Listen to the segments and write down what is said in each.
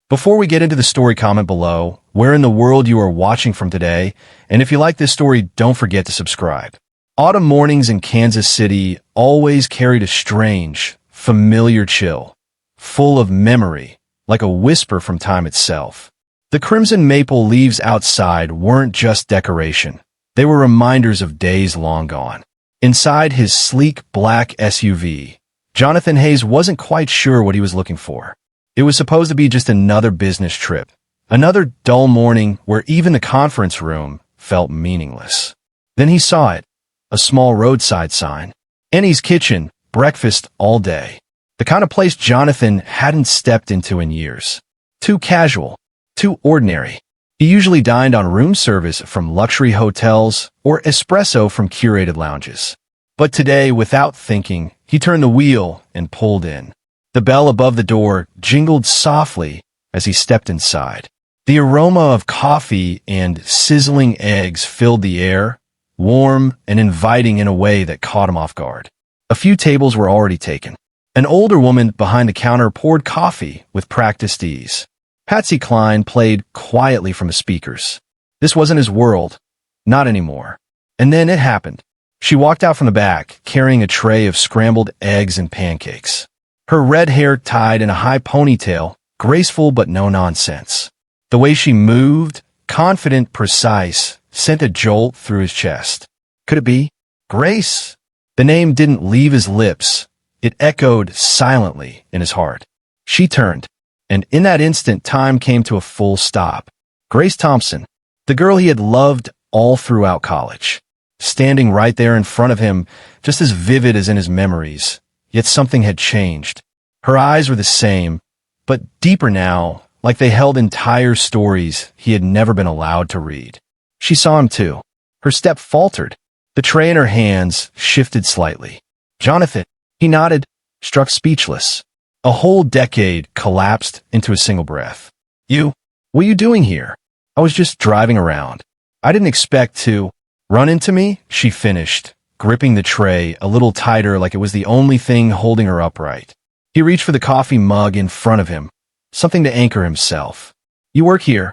Before we get into the story, comment below where in the world you are watching from today, and if you like this story, don't forget to subscribe. Autumn mornings in Kansas City always carried a strange, familiar chill, full of memory, like a whisper from time itself. The crimson maple leaves outside weren't just decoration. They were reminders of days long gone. Inside his sleek black SUV, Jonathan Hayes wasn't quite sure what he was looking for. It was supposed to be just another business trip, another dull morning where even the conference room felt meaningless. Then he saw it, a small roadside sign. Annie's Kitchen, breakfast all day. The kind of place Jonathan hadn't stepped into in years. Too casual, too ordinary. He usually dined on room service from luxury hotels or espresso from curated lounges. But today, without thinking, he turned the wheel and pulled in. The bell above the door jingled softly as he stepped inside. The aroma of coffee and sizzling eggs filled the air, warm and inviting in a way that caught him off guard. A few tables were already taken. An older woman behind the counter poured coffee with practiced ease. Patsy Cline played quietly from the speakers. This wasn't his world. Not anymore. And then it happened. She walked out from the back, carrying a tray of scrambled eggs and pancakes. Her red hair tied in a high ponytail, graceful but no nonsense. The way she moved, confident, precise, sent a jolt through his chest. Could it be? Grace? The name didn't leave his lips. It echoed silently in his heart. She turned, and in that instant time came to a full stop. Grace Thompson, the girl he had loved all throughout college. Standing right there in front of him, just as vivid as in his memories. Yet something had changed. Her eyes were the same, but deeper now, like they held entire stories he had never been allowed to read. She saw him too. Her step faltered. The tray in her hands shifted slightly. Jonathan, he nodded, struck speechless. A whole decade collapsed into a single breath. What are you doing here? I was just driving around. I didn't expect to run into me, she finished, gripping the tray a little tighter like it was the only thing holding her upright. He reached for the coffee mug in front of him, something to anchor himself. You work here.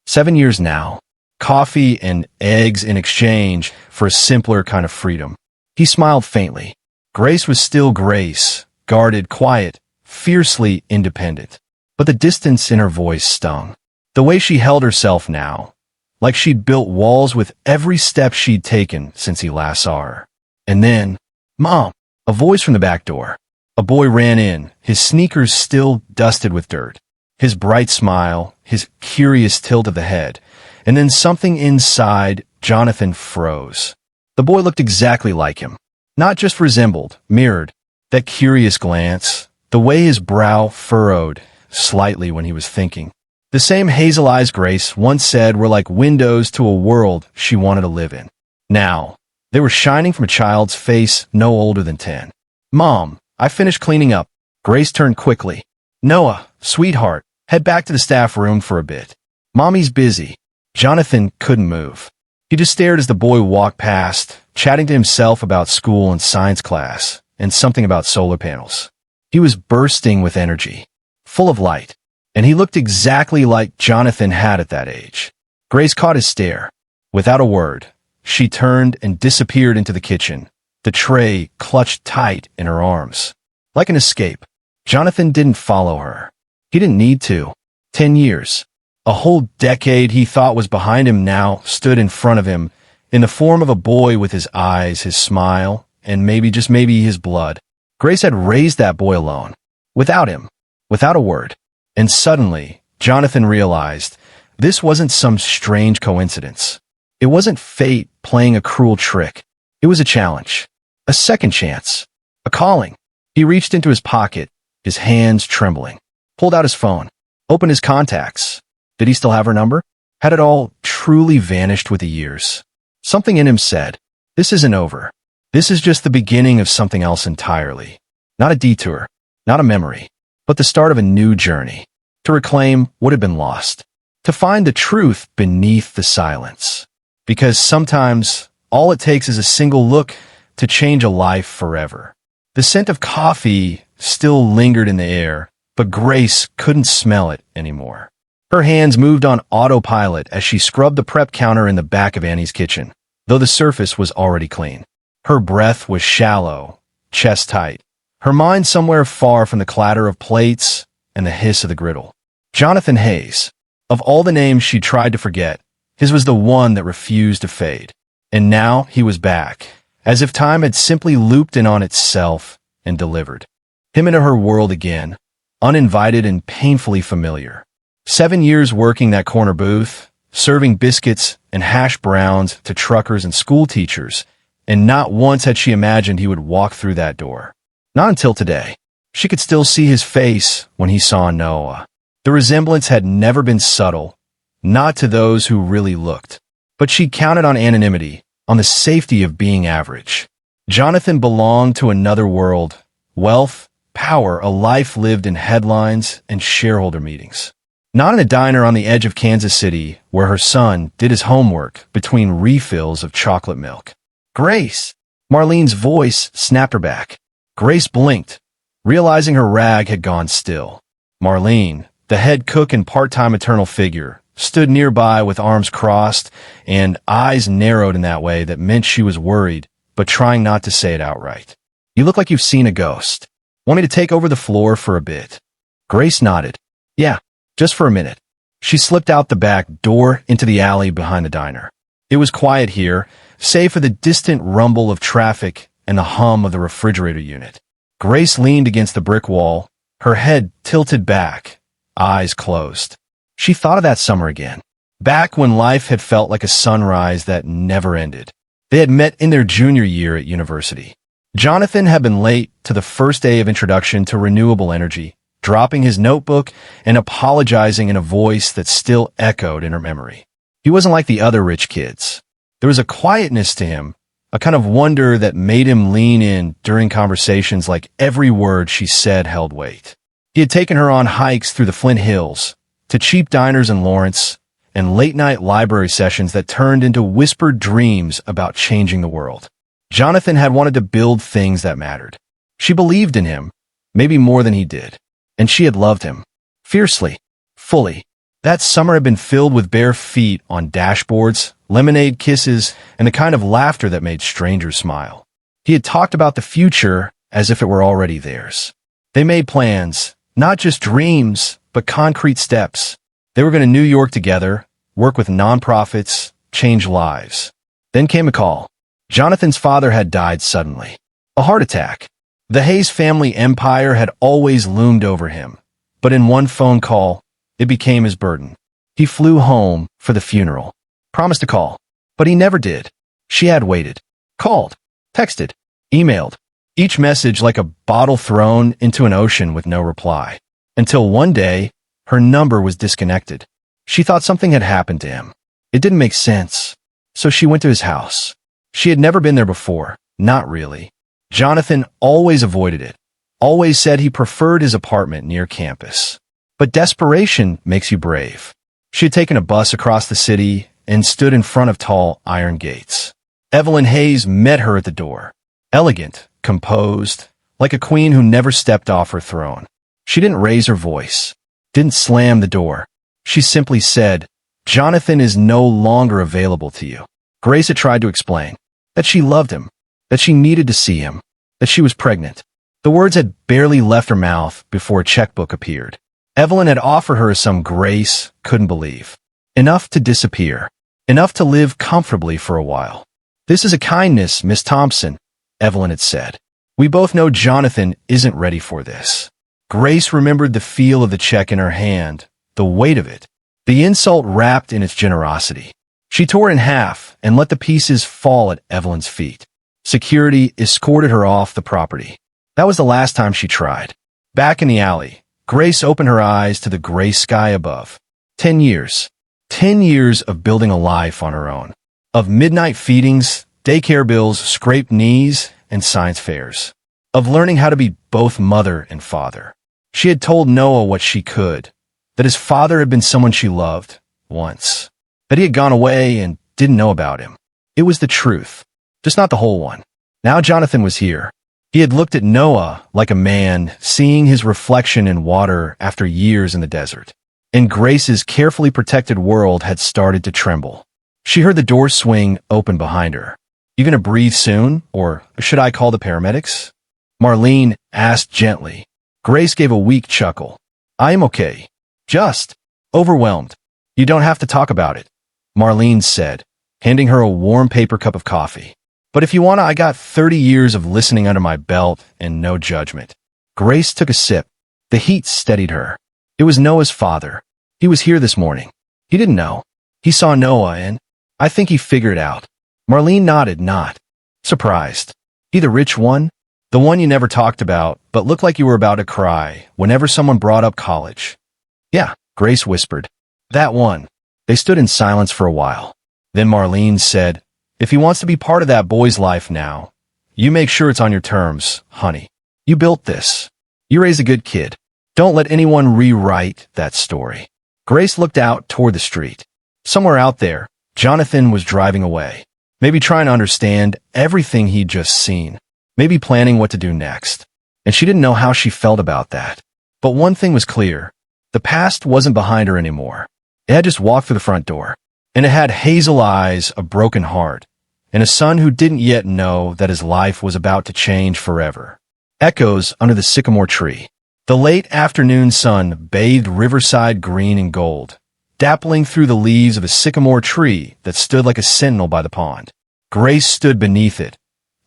7 years now. Coffee and eggs in exchange for a simpler kind of freedom. He smiled faintly. Grace was still Grace, guarded, quiet, fiercely independent. But the distance in her voice stung. The way she held herself now, like she'd built walls with every step she'd taken since he last saw her. And then, Mom, a voice from the back door. A boy ran in, his sneakers still dusted with dirt. His bright smile, his curious tilt of the head, and then something inside Jonathan froze. The boy looked exactly like him. Not just resembled, mirrored. That curious glance, the way his brow furrowed slightly when he was thinking. The same hazel eyes Grace once said were like windows to a world she wanted to live in. Now, they were shining from a child's face no older than 10. Mom, I finished cleaning up. Grace turned quickly. Noah, sweetheart, head back to the staff room for a bit. Mommy's busy. Jonathan couldn't move. He just stared as the boy walked past, chatting to himself about school and science class, and something about solar panels. He was bursting with energy, full of light. And he looked exactly like Jonathan had at that age. Grace caught his stare. Without a word, she turned and disappeared into the kitchen, the tray clutched tight in her arms. Like an escape, Jonathan didn't follow her. He didn't need to. 10 years. A whole decade he thought was behind him now stood in front of him, in the form of a boy with his eyes, his smile, and maybe, just maybe, his blood. Grace had raised that boy alone. Without him. Without a word. And suddenly, Jonathan realized this wasn't some strange coincidence. It wasn't fate playing a cruel trick. It was a challenge, a second chance, a calling. He reached into his pocket, his hands trembling, pulled out his phone, opened his contacts. Did he still have her number? Had it all truly vanished with the years? Something in him said, this isn't over. This is just the beginning of something else entirely. Not a detour, not a memory, but the start of a new journey. To reclaim what had been lost. To find the truth beneath the silence. Because sometimes all it takes is a single look to change a life forever. The scent of coffee still lingered in the air, but Grace couldn't smell it anymore. Her hands moved on autopilot as she scrubbed the prep counter in the back of Annie's kitchen, though the surface was already clean. Her breath was shallow, chest tight, her mind somewhere far from the clatter of plates and the hiss of the griddle. Jonathan Hayes. Of all the names she tried to forget, his was the one that refused to fade. And now he was back, as if time had simply looped in on itself and delivered him into her world again, uninvited and painfully familiar. 7 years working that corner booth, serving biscuits and hash browns to truckers and school teachers, and not once had she imagined he would walk through that door. Not until today. She could still see his face when he saw Noah. The resemblance had never been subtle, not to those who really looked. But she counted on anonymity, on the safety of being average. Jonathan belonged to another world, wealth, power, a life lived in headlines and shareholder meetings. Not in a diner on the edge of Kansas City where her son did his homework between refills of chocolate milk. Grace! Marlene's voice snapped her back. Grace blinked, realizing her rag had gone still. Marlene, the head cook and part-time maternal figure, stood nearby with arms crossed and eyes narrowed in that way that meant she was worried, but trying not to say it outright. You look like you've seen a ghost. Want me to take over the floor for a bit? Grace nodded. Yeah, just for a minute. She slipped out the back door into the alley behind the diner. It was quiet here, save for the distant rumble of traffic and the hum of the refrigerator unit. Grace leaned against the brick wall, her head tilted back, eyes closed. She thought of that summer again, back when life had felt like a sunrise that never ended. They had met in their junior year at university. Jonathan had been late to the first day of introduction to renewable energy, dropping his notebook and apologizing in a voice that still echoed in her memory. He wasn't like the other rich kids. There was a quietness to him, a kind of wonder that made him lean in during conversations like every word she said held weight. He had taken her on hikes through the Flint Hills, to cheap diners in Lawrence, and late-night library sessions that turned into whispered dreams about changing the world. Jonathan had wanted to build things that mattered. She believed in him, maybe more than he did, and she had loved him. Fiercely, fully. That summer had been filled with bare feet on dashboards, lemonade kisses, and the kind of laughter that made strangers smile. He had talked about the future as if it were already theirs. They made plans, not just dreams, but concrete steps. They were going to New York together, work with nonprofits, change lives. Then came a call. Jonathan's father had died suddenly. A heart attack. The Hayes family empire had always loomed over him, but in one phone call, it became his burden. He flew home for the funeral, promised to call, but he never did. She had waited, called, texted, emailed, each message like a bottle thrown into an ocean with no reply. Until one day, her number was disconnected. She thought something had happened to him. It didn't make sense. So she went to his house. She had never been there before, not really. Jonathan always avoided it, always said he preferred his apartment near campus. But desperation makes you brave. She had taken a bus across the city and stood in front of tall iron gates. Evelyn Hayes met her at the door. Elegant, composed, like a queen who never stepped off her throne. She didn't raise her voice, didn't slam the door. She simply said, "Jonathan is no longer available to you." Grace had tried to explain that she loved him, that she needed to see him, that she was pregnant. The words had barely left her mouth before a checkbook appeared. Evelyn had offered her some Grace couldn't believe. Enough to disappear. Enough to live comfortably for a while. "This is a kindness, Miss Thompson," Evelyn had said. "We both know Jonathan isn't ready for this." Grace remembered the feel of the check in her hand, the weight of it, the insult wrapped in its generosity. She tore it in half and let the pieces fall at Evelyn's feet. Security escorted her off the property. That was the last time she tried. Back in the alley, Grace opened her eyes to the gray sky above. 10 years. 10 years of building a life on her own. Of midnight feedings, daycare bills, scraped knees, and science fairs. Of learning how to be both mother and father. She had told Noah what she could, that his father had been someone she loved, once. That he had gone away and didn't know about him. It was the truth, just not the whole one. Now Jonathan was here. He had looked at Noah like a man seeing his reflection in water after years in the desert. And Grace's carefully protected world had started to tremble. She heard the door swing open behind her. "You gonna breathe soon, or should I call the paramedics?" Marlene asked gently. Grace gave a weak chuckle. "I am okay. Just overwhelmed. You don't have to talk about it," Marlene said, handing her a warm paper cup of coffee. "But if you wanna, I got 30 years of listening under my belt and no judgment." Grace took a sip. The heat steadied her. It was Noah's father. He was here this morning. He didn't know. He saw Noah and I think he figured it out. Marlene nodded, not surprised. "He the rich one? The one you never talked about, but looked like you were about to cry whenever someone brought up college?" "Yeah," Grace whispered. "That one." They stood in silence for a while. Then Marlene said, "If he wants to be part of that boy's life now, you make sure it's on your terms, honey. You built this. You raised a good kid. Don't let anyone rewrite that story." Grace looked out toward the street. Somewhere out there, Jonathan was driving away, maybe trying to understand everything he'd just seen, maybe planning what to do next. And she didn't know how she felt about that. But one thing was clear. The past wasn't behind her anymore. It had just walked through the front door. And it had hazel eyes, a broken heart, and a son who didn't yet know that his life was about to change forever. Echoes under the sycamore tree. The late afternoon sun bathed riverside green and gold, dappling through the leaves of a sycamore tree that stood like a sentinel by the pond. Grace stood beneath it,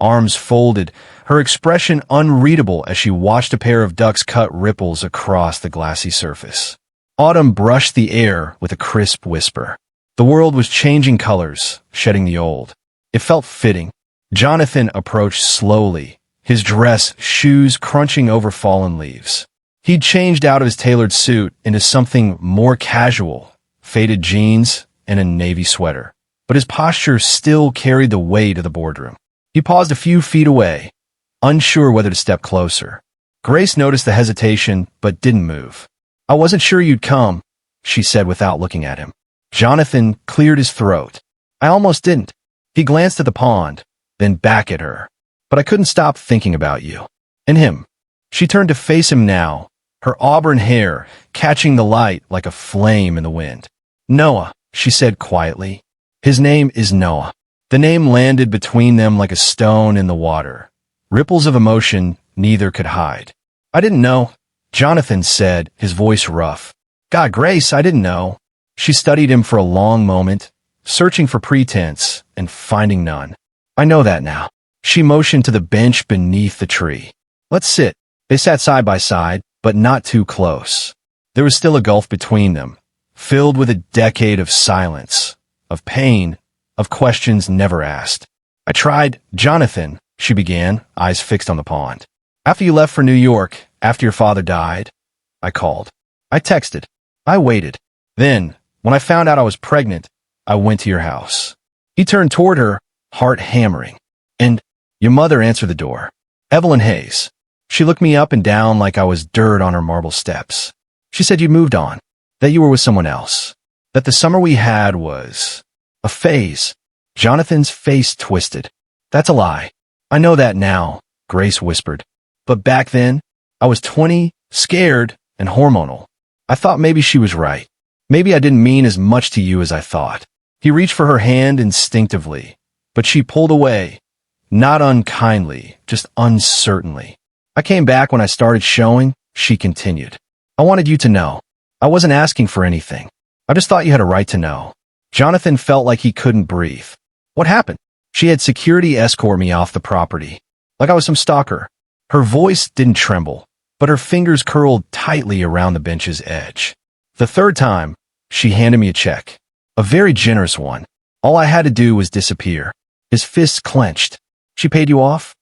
arms folded, her expression unreadable as she watched a pair of ducks cut ripples across the glassy surface. Autumn brushed the air with a crisp whisper. The world was changing colors, shedding the old. It felt fitting. Jonathan approached slowly, his dress, shoes crunching over fallen leaves. He'd changed out of his tailored suit into something more casual, faded jeans and a navy sweater. But his posture still carried the weight of the boardroom. He paused a few feet away, unsure whether to step closer. Grace noticed the hesitation, but didn't move. "I wasn't sure you'd come," she said without looking at him. Jonathan cleared his throat. "I almost didn't." He glanced at the pond, then back at her. "But I couldn't stop thinking about you. And him." She turned to face him now, her auburn hair catching the light like a flame in the wind. "Noah," she said quietly. "His name is Noah." The name landed between them like a stone in the water. Ripples of emotion neither could hide. "I didn't know," Jonathan said, his voice rough. "God, Grace, I didn't know." She studied him for a long moment, searching for pretense and finding none. "I know that now." She motioned to the bench beneath the tree. "Let's sit." They sat side by side, but not too close. There was still a gulf between them, filled with a decade of silence, of pain, of questions never asked. "I tried, Jonathan," she began, eyes fixed on the pond. "After you left for New York, after your father died, I called. I texted. I waited. Then, when I found out I was pregnant, I went to your house." He turned toward her, heart hammering. "And your mother answered the door. Evelyn Hayes. She looked me up and down like I was dirt on her marble steps. She said you'd moved on, that you were with someone else, that the summer we had was a phase." Jonathan's face twisted. "That's a lie. I know that now," Grace whispered. "But back then, I was 20, scared, and hormonal. I thought maybe she was right. Maybe I didn't mean as much to you as I thought." He reached for her hand instinctively, but she pulled away, not unkindly, just uncertainly. "I came back when I started showing," she continued. "I wanted you to know. I wasn't asking for anything. I just thought you had a right to know." Jonathan felt like he couldn't breathe. "What happened?" "She had security escort me off the property, like I was some stalker." Her voice didn't tremble, but her fingers curled tightly around the bench's edge. "The third time, she handed me a check. A very generous one. All I had to do was disappear." His fists clenched. "She paid you off?"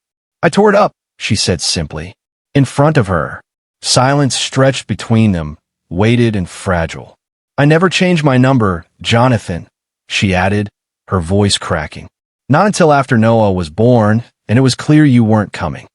"I tore it up," she said simply. In front of her, silence stretched between them, weighted and fragile. "I never changed my number, Jonathan," she added, her voice cracking. "Not until after Noah was born, and it was clear you weren't coming."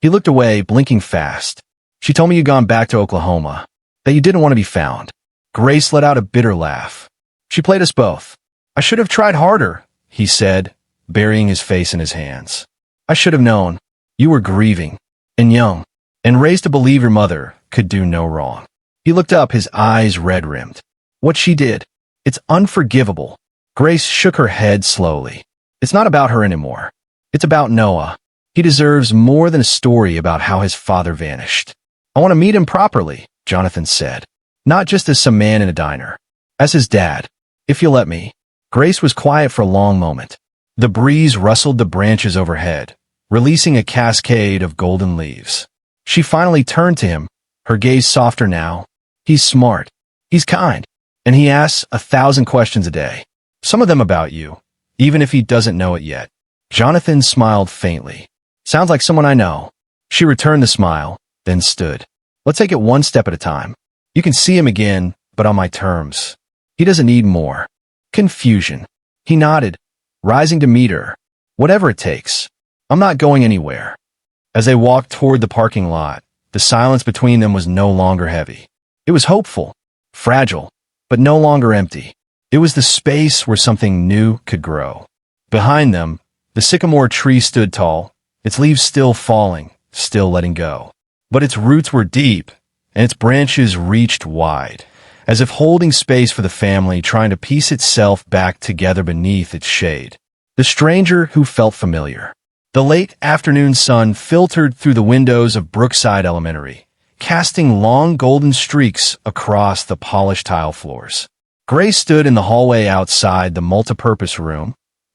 He looked away, blinking fast. "She told me you'd gone back to Oklahoma, that you didn't want to be found." Grace let out a bitter laugh. "She played us both. I should have tried harder," he said, burying his face in his hands. "I should have known. You were grieving, and young, and raised to believe your mother could do no wrong. He looked up, his eyes red-rimmed. What she did, it's unforgivable. Grace shook her head slowly. It's not about her anymore. It's about Noah. He deserves more than a story about how his father vanished. I want to meet him properly, Jonathan said. Not just as some man in a diner. As his dad. If you'll let me. Grace was quiet for a long moment. The breeze rustled the branches overhead, releasing a cascade of golden leaves. She finally turned to him, her gaze softer now. He's smart. He's kind. And he asks 1,000 questions a day. Some of them about you, even if he doesn't know it yet. Jonathan smiled faintly. Sounds like someone I know. She returned the smile, then stood. Let's take it one step at a time. You can see him again, but on my terms. He doesn't need more. Confusion. He nodded, rising to meet her. Whatever it takes. I'm not going anywhere. As they walked toward the parking lot, the silence between them was no longer heavy. It was hopeful, fragile, but no longer empty. It was the space where something new could grow. Behind them, the sycamore tree stood tall, its leaves still falling, still letting go. But its roots were deep, and its branches reached wide, as if holding space for the family trying to piece itself back together beneath its shade. The stranger who felt familiar. The late afternoon sun filtered through the windows of Brookside Elementary, casting long golden streaks across the polished tile floors. Grace stood in the hallway outside the multipurpose room,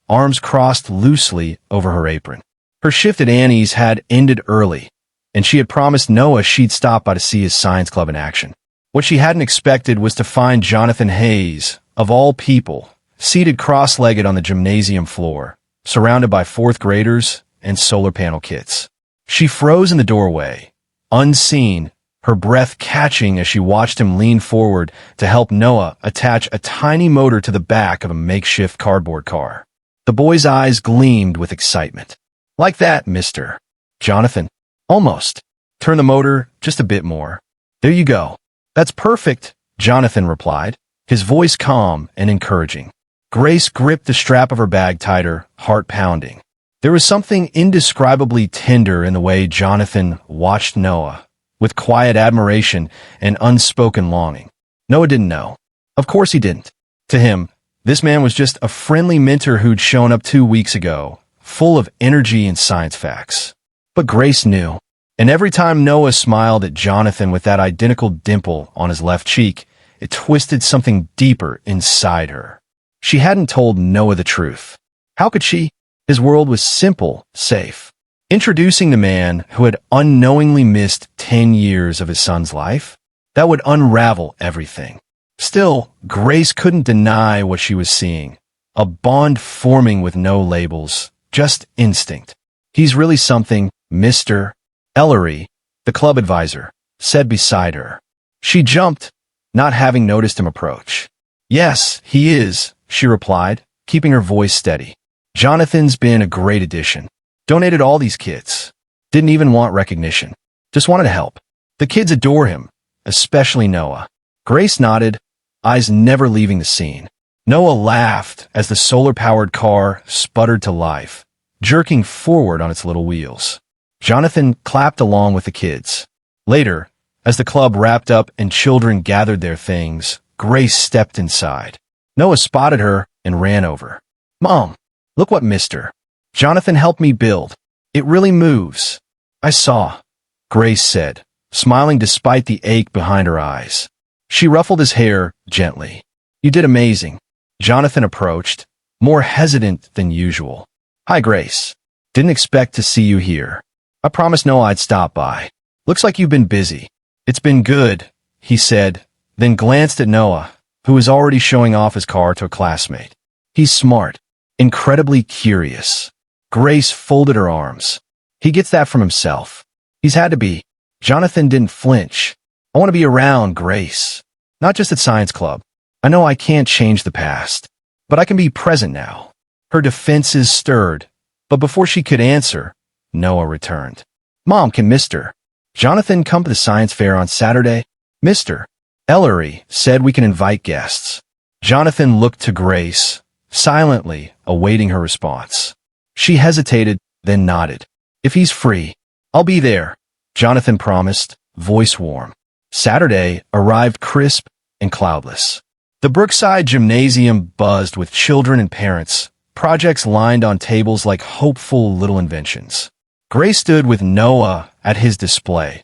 arms crossed loosely over her apron. Her shift at Annie's had ended early, and she had promised Noah she'd stop by to see his science club in action. What she hadn't expected was to find Jonathan Hayes, of all people, seated cross-legged on the gymnasium floor, surrounded by fourth graders and solar panel kits. She froze in the doorway, unseen, her breath catching as she watched him lean forward to help Noah attach a tiny motor to the back of a makeshift cardboard car. The boy's eyes gleamed with excitement. Like that, mister. Jonathan. Almost. Turn the motor just a bit more. There you go. That's perfect, Jonathan replied, his voice calm and encouraging. Grace gripped the strap of her bag tighter, heart pounding. There was something indescribably tender in the way Jonathan watched Noah, with quiet admiration and unspoken longing. Noah didn't know. Of course he didn't. To him, this man was just a friendly mentor who'd shown up 2 weeks ago, full of energy and science facts. But Grace knew. And every time Noah smiled at Jonathan with that identical dimple on his left cheek, it twisted something deeper inside her. She hadn't told Noah the truth. How could she? His world was simple, safe. Introducing the man who had unknowingly missed 10 years of his son's life, that would unravel everything. Still, Grace couldn't deny what she was seeing. A bond forming with no labels, just instinct. He's really something, Mr. Ellery, the club advisor, said beside her. She jumped, not having noticed him approach. Yes, he is, she replied, keeping her voice steady. Jonathan's been a great addition. Donated all these kids. Didn't even want recognition. Just wanted to help. The kids adore him, especially Noah. Grace nodded, eyes never leaving the scene. Noah laughed as the solar-powered car sputtered to life, jerking forward on its little wheels. Jonathan clapped along with the kids. Later, as the club wrapped up and children gathered their things, Grace stepped inside. Noah spotted her and ran over. Mom, look what Mr. Jonathan helped me build. It really moves. I saw, Grace said, smiling despite the ache behind her eyes. She ruffled his hair gently. You did amazing. Jonathan approached, more hesitant than usual. Hi, Grace. Didn't expect to see you here. I promised Noah I'd stop by. Looks like you've been busy. It's been good, he said, then glanced at Noah, who was already showing off his car to a classmate. He's smart, incredibly curious. Grace folded her arms. He gets that from himself. He's had to be. Jonathan didn't flinch. I want to be around, Grace. Not just at science club. I know I can't change the past, but I can be present now. Her defenses stirred, but before she could answer, Noah returned. Mom, can Mr. Jonathan come to the science fair on Saturday? Mr. Ellery said we can invite guests. Jonathan looked to Grace, silently awaiting her response. She hesitated, then nodded. If he's free. I'll be there, Jonathan promised, voice warm. Saturday arrived crisp and cloudless. The Brookside Gymnasium buzzed with children and parents, projects lined on tables like hopeful little inventions. Gray stood with Noah at his display,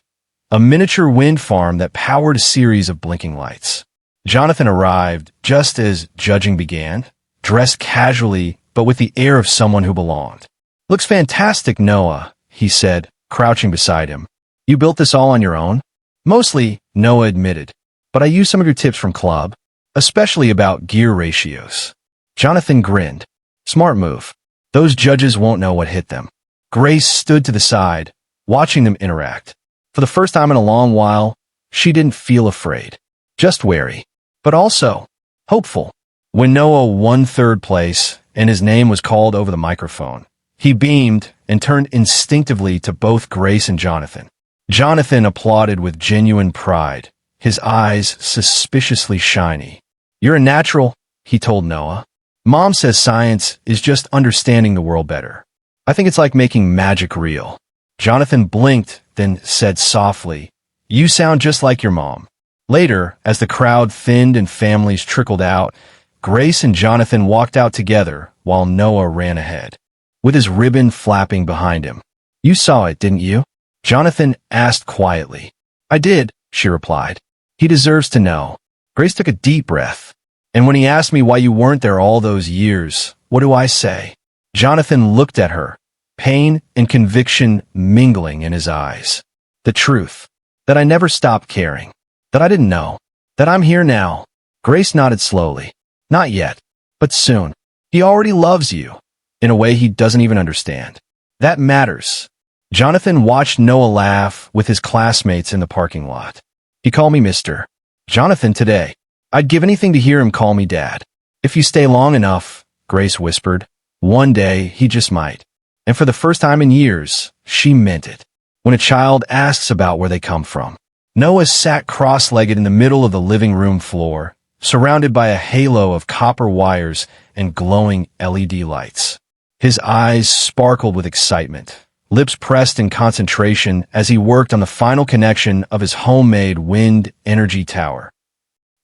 a miniature wind farm that powered a series of blinking lights. Jonathan arrived just as judging began, dressed casually but with the air of someone who belonged. "Looks fantastic, Noah," he said, crouching beside him. "You built this all on your own?" "Mostly," Noah admitted, "but I used some of your tips from Club, especially about gear ratios." Jonathan grinned. "Smart move. Those judges won't know what hit them." Grace stood to the side, watching them interact. For the first time in a long while, she didn't feel afraid, just wary, but also hopeful. When Noah won third place and his name was called over the microphone, he beamed and turned instinctively to both Grace and Jonathan. Jonathan applauded with genuine pride, his eyes suspiciously shiny. "You're a natural," he told Noah. "Mom says science is just understanding the world better. I think it's like making magic real." Jonathan blinked, then said softly, "You sound just like your mom." Later, as the crowd thinned and families trickled out, Grace and Jonathan walked out together while Noah ran ahead, with his ribbon flapping behind him. "You saw it, didn't you?" Jonathan asked quietly. "I did," she replied. "He deserves to know." Grace took a deep breath. "And when he asked me why you weren't there all those years, what do I say?" Jonathan looked at her, pain and conviction mingling in his eyes. "The truth. That I never stopped caring. That I didn't know. That I'm here now." Grace nodded slowly. "Not yet, but soon. He already loves you, in a way he doesn't even understand. That matters." Jonathan watched Noah laugh with his classmates in the parking lot. "He called me Mr. Jonathan today. I'd give anything to hear him call me Dad. If you stay long enough," Grace whispered. "One day he just might." And for the first time in years, she meant it. When a child asks about where they come from. Noah sat cross-legged in the middle of the living room floor, surrounded by a halo of copper wires and glowing LED lights. His eyes sparkled with excitement, lips pressed in concentration as he worked on the final connection of his homemade wind energy tower.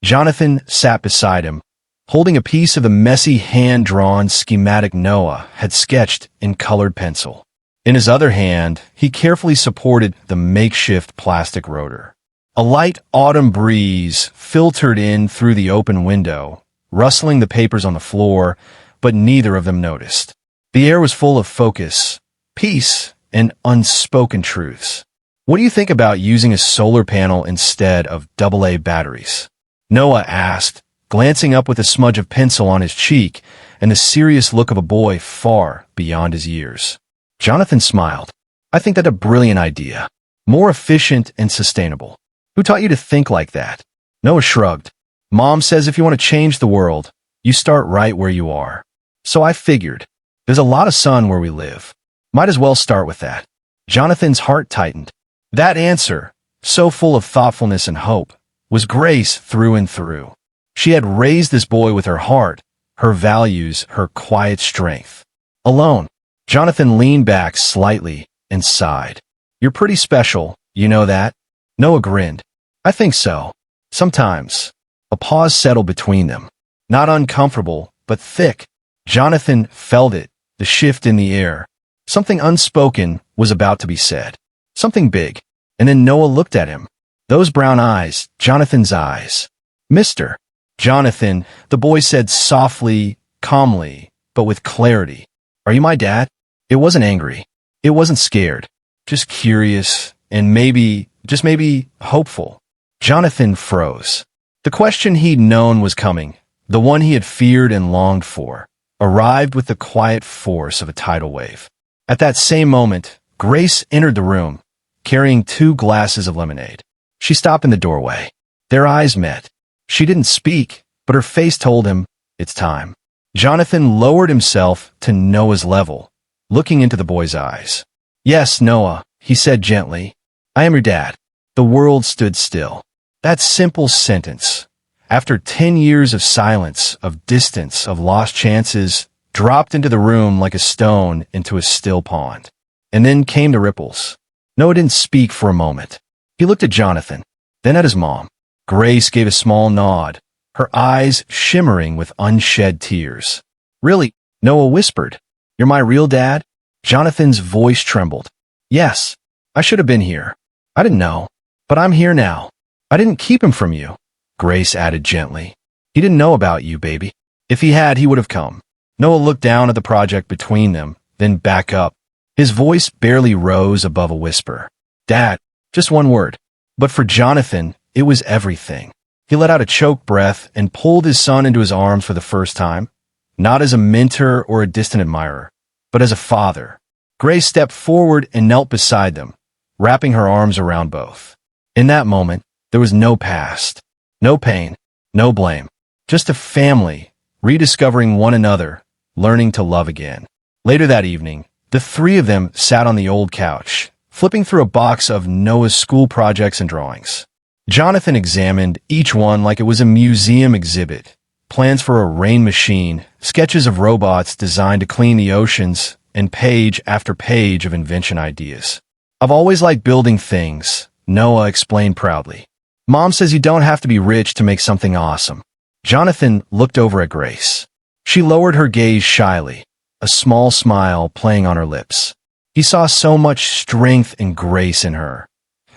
Jonathan sat beside him, holding a piece of the messy hand-drawn schematic Noah had sketched in colored pencil. In his other hand, he carefully supported the makeshift plastic rotor. A light autumn breeze filtered in through the open window, rustling the papers on the floor, but neither of them noticed. The air was full of focus, peace, and unspoken truths. "What do you think about using a solar panel instead of AA batteries?" Noah asked, glancing up with a smudge of pencil on his cheek and the serious look of a boy far beyond his years. Jonathan smiled. "I think that's a brilliant idea. More efficient and sustainable." "Who taught you to think like that?" Noah shrugged. "Mom says if you want to change the world, you start right where you are. So I figured, there's a lot of sun where we live. Might as well start with that." Jonathan's heart tightened. That answer, so full of thoughtfulness and hope, was Grace through and through. She had raised this boy with her heart, her values, her quiet strength. Alone, Jonathan leaned back slightly and sighed. "You're pretty special, you know that?" Noah grinned. "I think so. Sometimes." A pause settled between them. Not uncomfortable, but thick. Jonathan felt it, the shift in the air. Something unspoken was about to be said. Something big. And then Noah looked at him. Those brown eyes, Jonathan's eyes. "Mr. Jonathan," the boy said softly, calmly, but with clarity. "Are you my dad?" It wasn't angry. It wasn't scared. Just curious, and maybe, just maybe, hopeful. Jonathan froze. The question he'd known was coming, the one he had feared and longed for, arrived with the quiet force of a tidal wave. At that same moment, Grace entered the room, carrying 2 glasses of lemonade. She stopped in the doorway. Their eyes met. She didn't speak, but her face told him, it's time. Jonathan lowered himself to Noah's level, looking into the boy's eyes. "Yes, Noah," he said gently. "I am your dad." The world stood still. That simple sentence, after 10 years of silence, of distance, of lost chances, dropped into the room like a stone into a still pond. And then came the ripples. Noah didn't speak for a moment. He looked at Jonathan, then at his mom. Grace gave a small nod, her eyes shimmering with unshed tears. Really? Noah whispered. You're my real dad? Jonathan's voice trembled. Yes, I should have been here. I didn't know, but I'm here now. I didn't keep him from you, Grace added gently. He didn't know about you, baby. If he had, he would have come. Noah looked down at the project between them, then back up. His voice barely rose above a whisper. Dad, just one word. But for Jonathan, it was everything. He let out a choked breath and pulled his son into his arms for the first time, not as a mentor or a distant admirer, but as a father. Grace stepped forward and knelt beside them, wrapping her arms around both. In that moment, there was no past, no pain, no blame, just a family rediscovering one another, learning to love again. Later that evening, the three of them sat on the old couch, flipping through a box of Noah's school projects and drawings. Jonathan examined each one like it was a museum exhibit. Plans for a rain machine, sketches of robots designed to clean the oceans, and page after page of invention ideas. I've always liked building things, Noah explained proudly. Mom says you don't have to be rich to make something awesome. Jonathan looked over at Grace. She lowered her gaze shyly, a small smile playing on her lips. He saw so much strength and grace in her.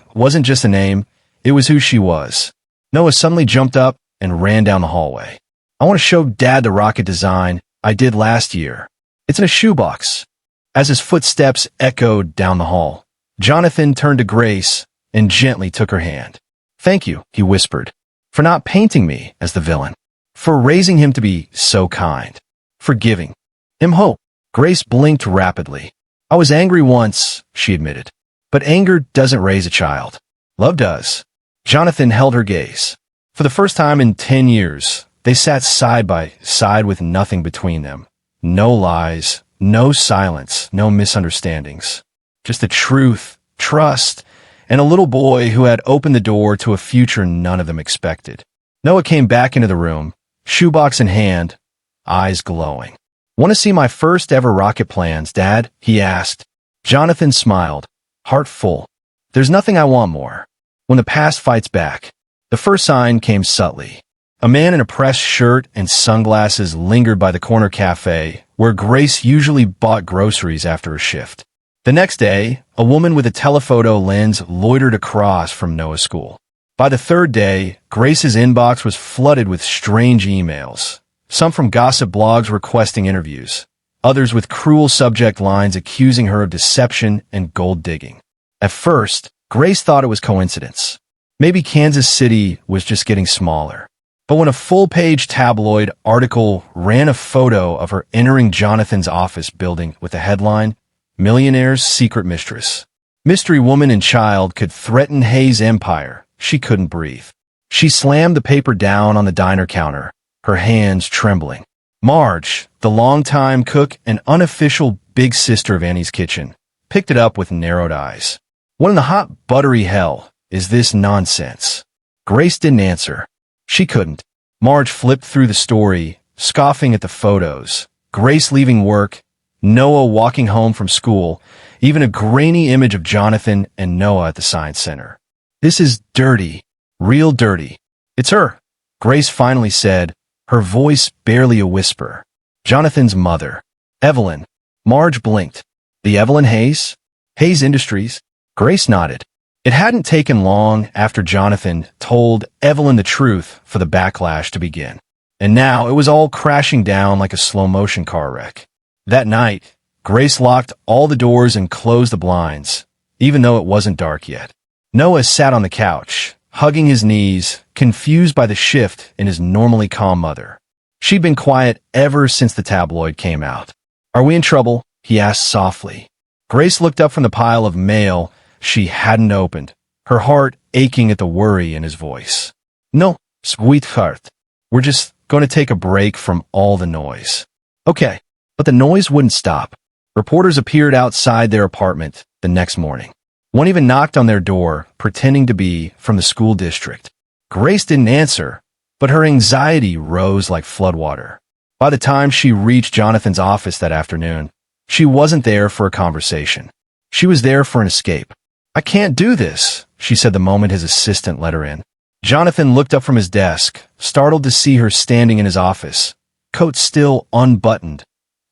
It wasn't just a name, it was who she was. Noah suddenly jumped up and ran down the hallway. I want to show Dad the rocket design I did last year. It's in a shoebox. As his footsteps echoed down the hall, Jonathan turned to Grace and gently took her hand. Thank you, he whispered, for not painting me as the villain, for raising him to be so kind, for giving him hope. Grace blinked rapidly. I was angry once, she admitted, but anger doesn't raise a child. Love does. Jonathan held her gaze. For the first time in 10 years, they sat side by side with nothing between them. No lies, no silence, no misunderstandings. Just the truth, trust, and a little boy who had opened the door to a future none of them expected. Noah came back into the room, shoebox in hand, eyes glowing. Want to see my first ever rocket plans, Dad? He asked. Jonathan smiled, heart full. There's nothing I want more. When the past fights back, the first sign came subtly. A man in a pressed shirt and sunglasses lingered by the corner cafe, where Grace usually bought groceries after a shift. The next day, a woman with a telephoto lens loitered across from Noah's school. By the third day, Grace's inbox was flooded with strange emails, some from gossip blogs requesting interviews, others with cruel subject lines accusing her of deception and gold digging. At first, Grace thought it was coincidence. Maybe Kansas City was just getting smaller. But when a full-page tabloid article ran a photo of her entering Jonathan's office building with the headline, Millionaire's Secret Mistress. Mystery woman and child could threaten Hayes' empire. She couldn't breathe. She slammed the paper down on the diner counter, her hands trembling. Marge, the longtime cook and unofficial big sister of Annie's kitchen, picked it up with narrowed eyes. What in the hot buttery hell is this nonsense? Grace didn't answer. She couldn't. Marge flipped through the story, scoffing at the photos. Grace leaving work, Noah walking home from school, even a grainy image of Jonathan and Noah at the science center. This is dirty, real dirty. It's her, Grace finally said, her voice barely a whisper. Jonathan's mother. Evelyn. Marge blinked. The Evelyn Hayes? Hayes Industries? Grace nodded. It hadn't taken long after Jonathan told Evelyn the truth for the backlash to begin. And now it was all crashing down like a slow-motion car wreck. That night, Grace locked all the doors and closed the blinds, even though it wasn't dark yet. Noah sat on the couch, hugging his knees, confused by the shift in his normally calm mother. She'd been quiet ever since the tabloid came out. Are we in trouble? He asked softly. Grace looked up from the pile of mail she hadn't opened, her heart aching at the worry in his voice. No, sweetheart. We're just going to take a break from all the noise. Okay, but the noise wouldn't stop. Reporters appeared outside their apartment the next morning. One even knocked on their door, pretending to be from the school district. Grace didn't answer, but her anxiety rose like floodwater. By the time she reached Jonathan's office that afternoon, she wasn't there for a conversation. She was there for an escape. I can't do this, she said the moment his assistant let her in. Jonathan looked up from his desk, startled to see her standing in his office, coat still unbuttoned,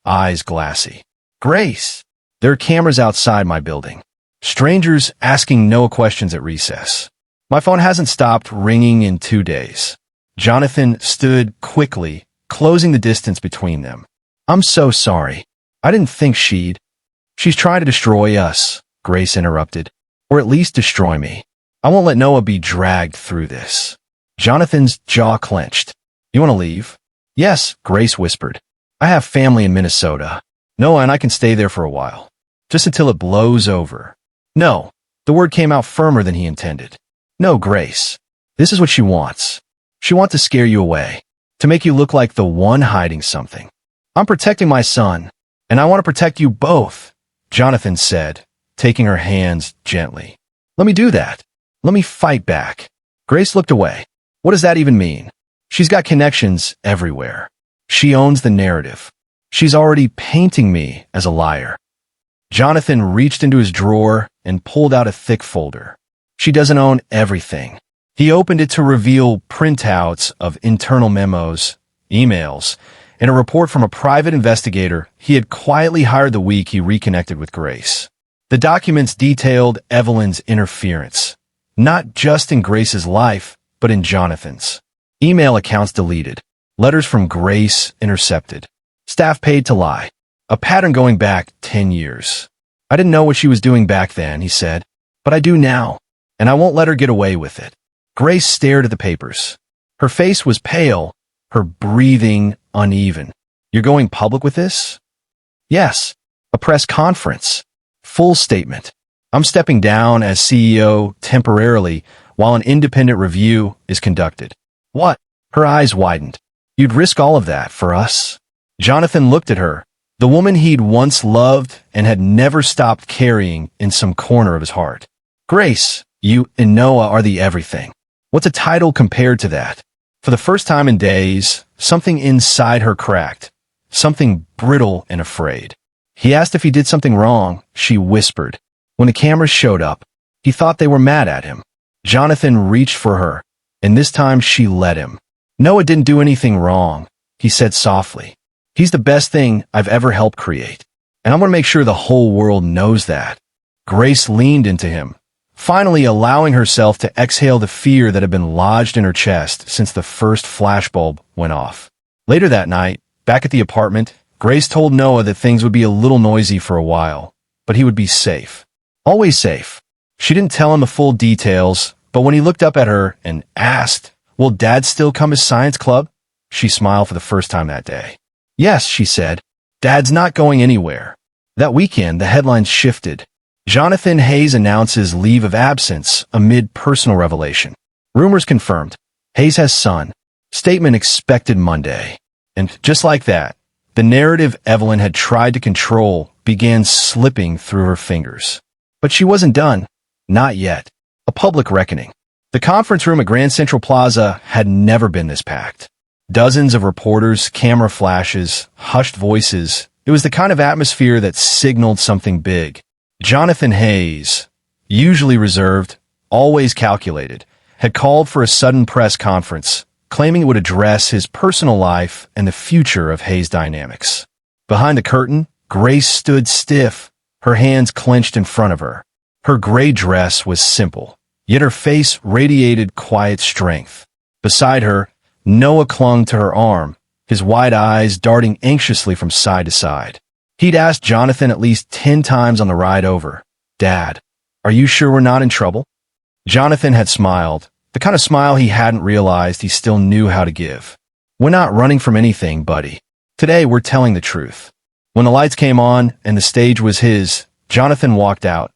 eyes glassy. Grace! There are cameras outside my building. Strangers asking no questions at recess. My phone hasn't stopped ringing in 2 days. Jonathan stood quickly, closing the distance between them. I'm so sorry. I didn't think she'd. She's trying to destroy us, Grace interrupted. Or at least destroy me. I won't let Noah be dragged through this. Jonathan's jaw clenched. You want to leave? Yes, Grace whispered. I have family in Minnesota. Noah and I can stay there for a while. Just until it blows over. No. The word came out firmer than he intended. No, Grace. This is what she wants. She wants to scare you away. To make you look like the one hiding something. I'm protecting my son, and I want to protect you both, Jonathan said, taking her hands gently. Let me do that. Let me fight back. Grace looked away. What does that even mean? She's got connections everywhere. She owns the narrative. She's already painting me as a liar. Jonathan reached into his drawer and pulled out a thick folder. She doesn't own everything. He opened it to reveal printouts of internal memos, emails, and a report from a private investigator he had quietly hired the week he reconnected with Grace. The documents detailed Evelyn's interference, not just in Grace's life, but in Jonathan's. Email accounts deleted, letters from Grace intercepted, staff paid to lie, a pattern going back 10 years. I didn't know what she was doing back then, he said, but I do now, and I won't let her get away with it. Grace stared at the papers. Her face was pale, her breathing uneven. You're going public with this? Yes, a press conference. Full statement. I'm stepping down as CEO temporarily while an independent review is conducted. What? Her eyes widened. You'd risk all of that for us? Jonathan looked at her, the woman he'd once loved and had never stopped carrying in some corner of his heart. Grace, you and Noah are the everything. What's a title compared to that? For the first time in days, something inside her cracked, something brittle and afraid. He asked if he did something wrong, she whispered. When the cameras showed up, he thought they were mad at him. Jonathan reached for her, and this time she let him. Noah didn't do anything wrong, he said softly. He's the best thing I've ever helped create, and I'm going to make sure the whole world knows that. Grace leaned into him, finally allowing herself to exhale the fear that had been lodged in her chest since the first flashbulb went off. Later that night, back at the apartment, Grace told Noah that things would be a little noisy for a while, but he would be safe. Always safe. She didn't tell him the full details, but when he looked up at her and asked, will Dad still come to science club? She smiled for the first time that day. Yes, she said. Dad's not going anywhere. That weekend, the headlines shifted. Jonathan Hayes announces leave of absence amid personal revelation. Rumors confirmed. Hayes has son. Statement expected Monday. And just like that, the narrative Evelyn had tried to control began slipping through her fingers. But she wasn't done. Not yet. A public reckoning. The conference room at Grand Central Plaza had never been this packed. Dozens of reporters, camera flashes, hushed voices. It was the kind of atmosphere that signaled something big. Jonathan Hayes, usually reserved, always calculated, had called for a sudden press conference, claiming it would address his personal life and the future of Hayes Dynamics. Behind the curtain, Grace stood stiff, her hands clenched in front of her. Her gray dress was simple, yet her face radiated quiet strength. Beside her, Noah clung to her arm, his wide eyes darting anxiously from side to side. He'd asked Jonathan at least 10 times on the ride over, Dad, are you sure we're not in trouble? Jonathan had smiled, the kind of smile he hadn't realized he still knew how to give. We're not running from anything, buddy. Today we're telling the truth. When the lights came on and the stage was his, Jonathan walked out.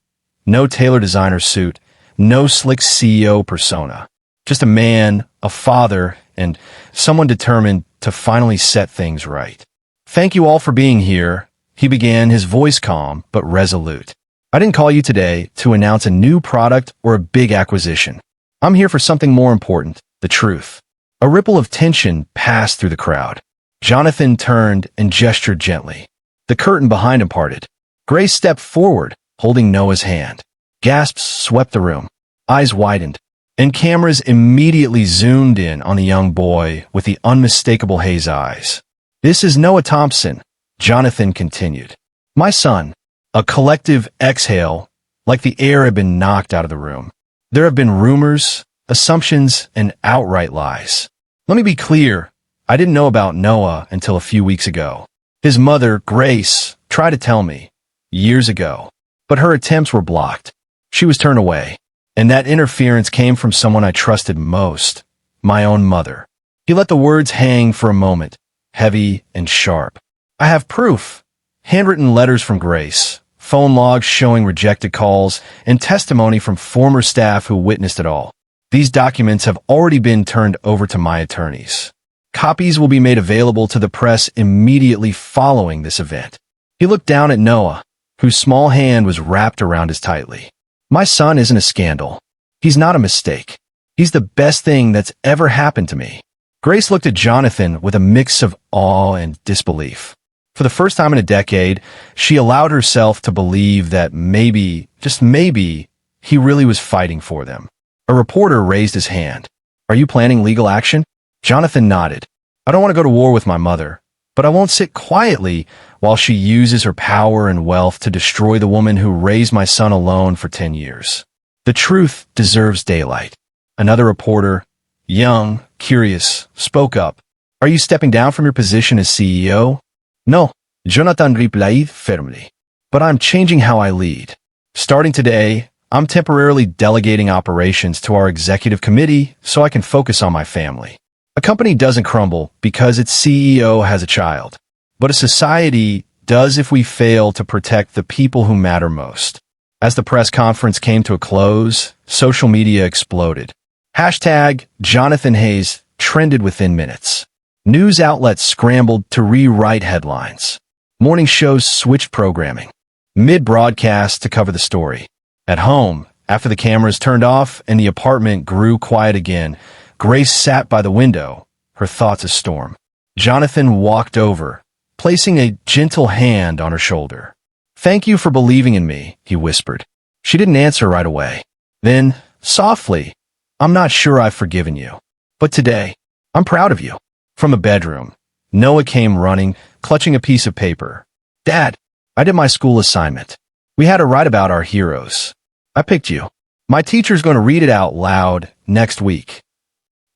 No tailor designer suit, no slick CEO persona. Just a man, a father, and someone determined to finally set things right. Thank you all for being here, he began, his voice calm but resolute. I didn't call you today to announce a new product or a big acquisition. I'm here for something more important, the truth. A ripple of tension passed through the crowd. Jonathan turned and gestured gently. The curtain behind him parted. Grace stepped forward, holding Noah's hand. Gasps swept the room. Eyes widened, and cameras immediately zoomed in on the young boy with the unmistakable haze eyes. "This is Noah Thompson," Jonathan continued. "My son." A collective exhale, like the air had been knocked out of the room. There have been rumors, assumptions, and outright lies. Let me be clear, I didn't know about Noah until a few weeks ago. His mother, Grace, tried to tell me, years ago, but her attempts were blocked. She was turned away, and that interference came from someone I trusted most, my own mother. He let the words hang for a moment, heavy and sharp. "I have proof. Handwritten letters from Grace, phone logs showing rejected calls, and testimony from former staff who witnessed it all. These documents have already been turned over to my attorneys. Copies will be made available to the press immediately following this event." He looked down at Noah, whose small hand was wrapped around his tightly. "My son isn't a scandal. He's not a mistake. He's the best thing that's ever happened to me." Grace looked at Jonathan with a mix of awe and disbelief. For the first time in a decade, she allowed herself to believe that maybe, just maybe, he really was fighting for them. A reporter raised his hand. "Are you planning legal action?" Jonathan nodded. "I don't want to go to war with my mother, but I won't sit quietly while she uses her power and wealth to destroy the woman who raised my son alone for 10 years. The truth deserves daylight." Another reporter, young, curious, spoke up. "Are you stepping down from your position as CEO?" "No," Jonathan replied firmly. "But I'm changing how I lead. Starting today, I'm temporarily delegating operations to our executive committee so I can focus on my family. A company doesn't crumble because its CEO has a child, but a society does if we fail to protect the people who matter most." As the press conference came to a close, social media exploded. Hashtag Jonathan Hayes trended within minutes. News outlets scrambled to rewrite headlines. Morning shows switched programming mid-broadcast to cover the story. At home, after the cameras turned off and the apartment grew quiet again, Grace sat by the window, her thoughts a storm. Jonathan walked over, placing a gentle hand on her shoulder. "Thank you for believing in me," he whispered. She didn't answer right away. Then, softly, "I'm not sure I've forgiven you. But today, I'm proud of you." From a bedroom, Noah came running, clutching a piece of paper. "Dad, I did my school assignment. We had to write about our heroes. I picked you. My teacher's going to read it out loud next week."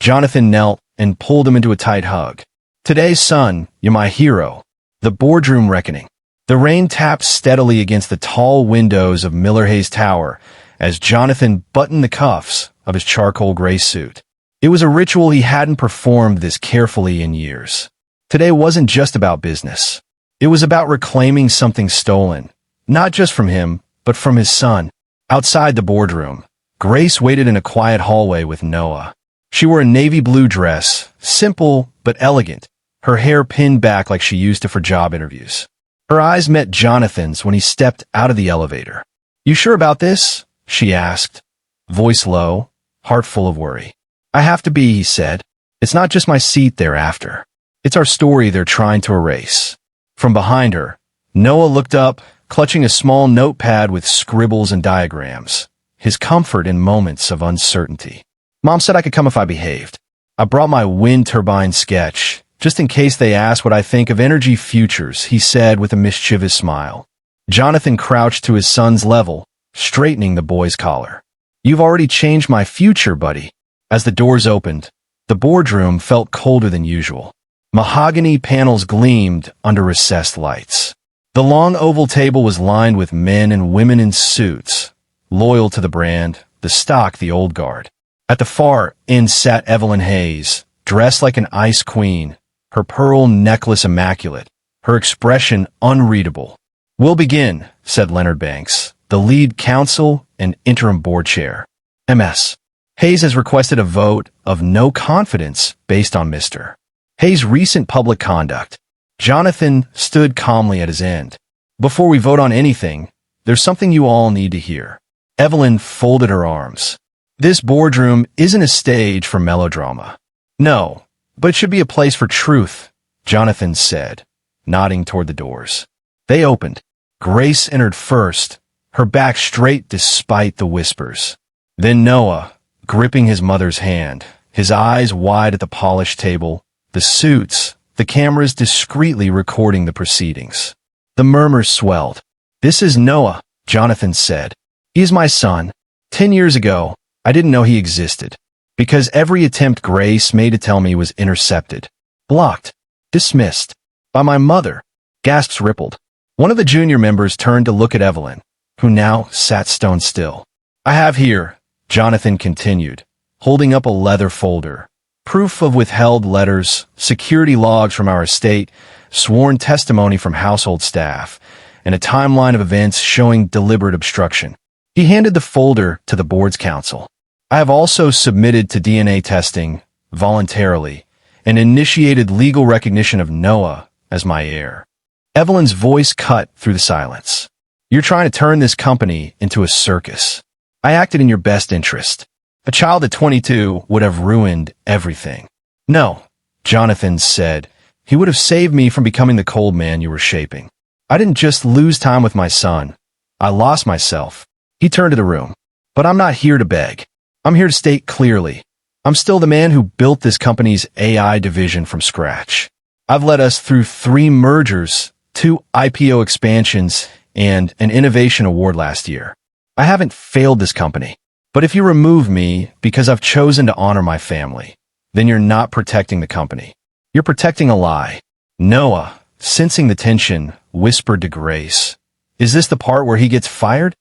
Jonathan knelt and pulled him into a tight hug. "Today, son, you're my hero." The boardroom reckoning. The rain tapped steadily against the tall windows of Miller Hayes Tower as Jonathan buttoned the cuffs of his charcoal gray suit. It was a ritual he hadn't performed this carefully in years. Today wasn't just about business. It was about reclaiming something stolen, not just from him, but from his son. Outside the boardroom, Grace waited in a quiet hallway with Noah. She wore a navy blue dress, simple but elegant, her hair pinned back like she used it for job interviews. Her eyes met Jonathan's when he stepped out of the elevator. "You sure about this?" she asked, voice low, heart full of worry. "I have to be," he said. "It's not just my seat they're after. It's our story they're trying to erase." From behind her, Noah looked up, clutching a small notepad with scribbles and diagrams, his comfort in moments of uncertainty. "Mom said I could come if I behaved. I brought my wind turbine sketch, just in case they ask what I think of energy futures," he said with a mischievous smile. Jonathan crouched to his son's level, straightening the boy's collar. "You've already changed my future, buddy." As the doors opened, the boardroom felt colder than usual. Mahogany panels gleamed under recessed lights. The long oval table was lined with men and women in suits, loyal to the brand, the stock, the old guard. At the far end sat Evelyn Hayes, dressed like an ice queen, her pearl necklace immaculate, her expression unreadable. "We'll begin," said Leonard Banks, the lead counsel and interim board chair. MS. Hayes has requested a vote of no confidence based on Mr. Hayes' recent public conduct. Jonathan stood calmly at his end. "Before we vote on anything, there's something you all need to hear." Evelyn folded her arms. "This boardroom isn't a stage for melodrama. No, but it should be a place for truth," Jonathan said, nodding toward the doors. They opened. Grace entered first, her back straight despite the whispers. Then Noah, gripping his mother's hand, his eyes wide at the polished table, the suits, the cameras discreetly recording the proceedings. The murmurs swelled. "This is Noah," Jonathan said. "He is my son. 10 years ago, I didn't know he existed. Because every attempt Grace made to tell me was intercepted. Blocked. Dismissed. By my mother." Gasps rippled. One of the junior members turned to look at Evelyn, who now sat stone still. "I have here," Jonathan continued, holding up a leather folder. "Proof of withheld letters, security logs from our estate, sworn testimony from household staff, and a timeline of events showing deliberate obstruction." He handed the folder to the board's counsel. "I have also submitted to DNA testing, voluntarily, and initiated legal recognition of Noah as my heir." Evelyn's voice cut through the silence. "You're trying to turn this company into a circus. I acted in your best interest. A child at 22 would have ruined everything." "No," Jonathan said. "He would have saved me from becoming the cold man you were shaping. I didn't just lose time with my son. I lost myself." He turned to the room. "But I'm not here to beg. I'm here to state clearly. I'm still the man who built this company's AI division from scratch. I've led us through 3 mergers, 2 IPO expansions, and an innovation award last year. I haven't failed this company. But if you remove me because I've chosen to honor my family, then you're not protecting the company. You're protecting a lie." Noah, sensing the tension, whispered to Grace, "Is this the part where he gets fired?"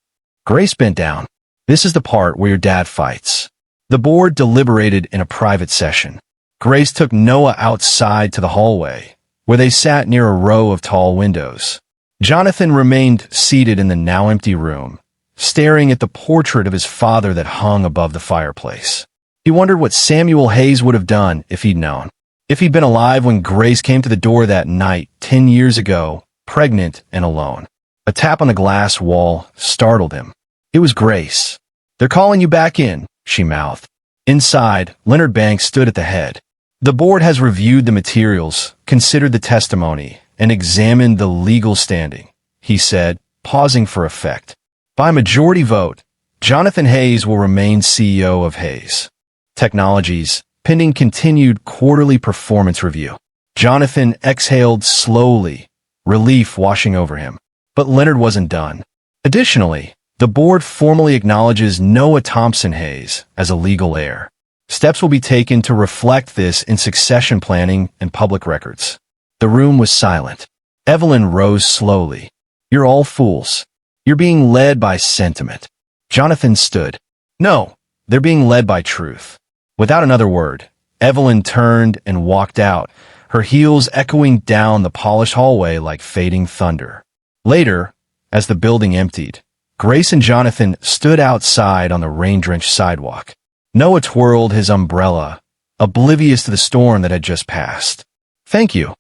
Grace bent down. "This is the part where your dad fights." The board deliberated in a private session. Grace took Noah outside to the hallway, where they sat near a row of tall windows. Jonathan remained seated in the now empty room, staring at the portrait of his father that hung above the fireplace. He wondered what Samuel Hayes would have done if he'd known. If he'd been alive when Grace came to the door that night 10 years ago, pregnant and alone. A tap on the glass wall startled him. It was Grace. "They're calling you back in," she mouthed. Inside, Leonard Banks stood at the head. "The board has reviewed the materials, considered the testimony, and examined the legal standing," he said, pausing for effect. "By majority vote, Jonathan Hayes will remain CEO of Hayes Technologies, pending continued quarterly performance review." Jonathan exhaled slowly, relief washing over him. But Leonard wasn't done. Additionally, the board formally acknowledges Noah Thompson Hayes as a legal heir. Steps will be taken to reflect this in succession planning and public records. The room was silent. Evelyn rose slowly. "You're all fools. You're being led by sentiment." Jonathan stood. "No, they're being led by truth." Without another word, Evelyn turned and walked out, her heels echoing down the polished hallway like fading thunder. Later, as the building emptied, Grace and Jonathan stood outside on the rain-drenched sidewalk. Noah twirled his umbrella, oblivious to the storm that had just passed. "Thank you,"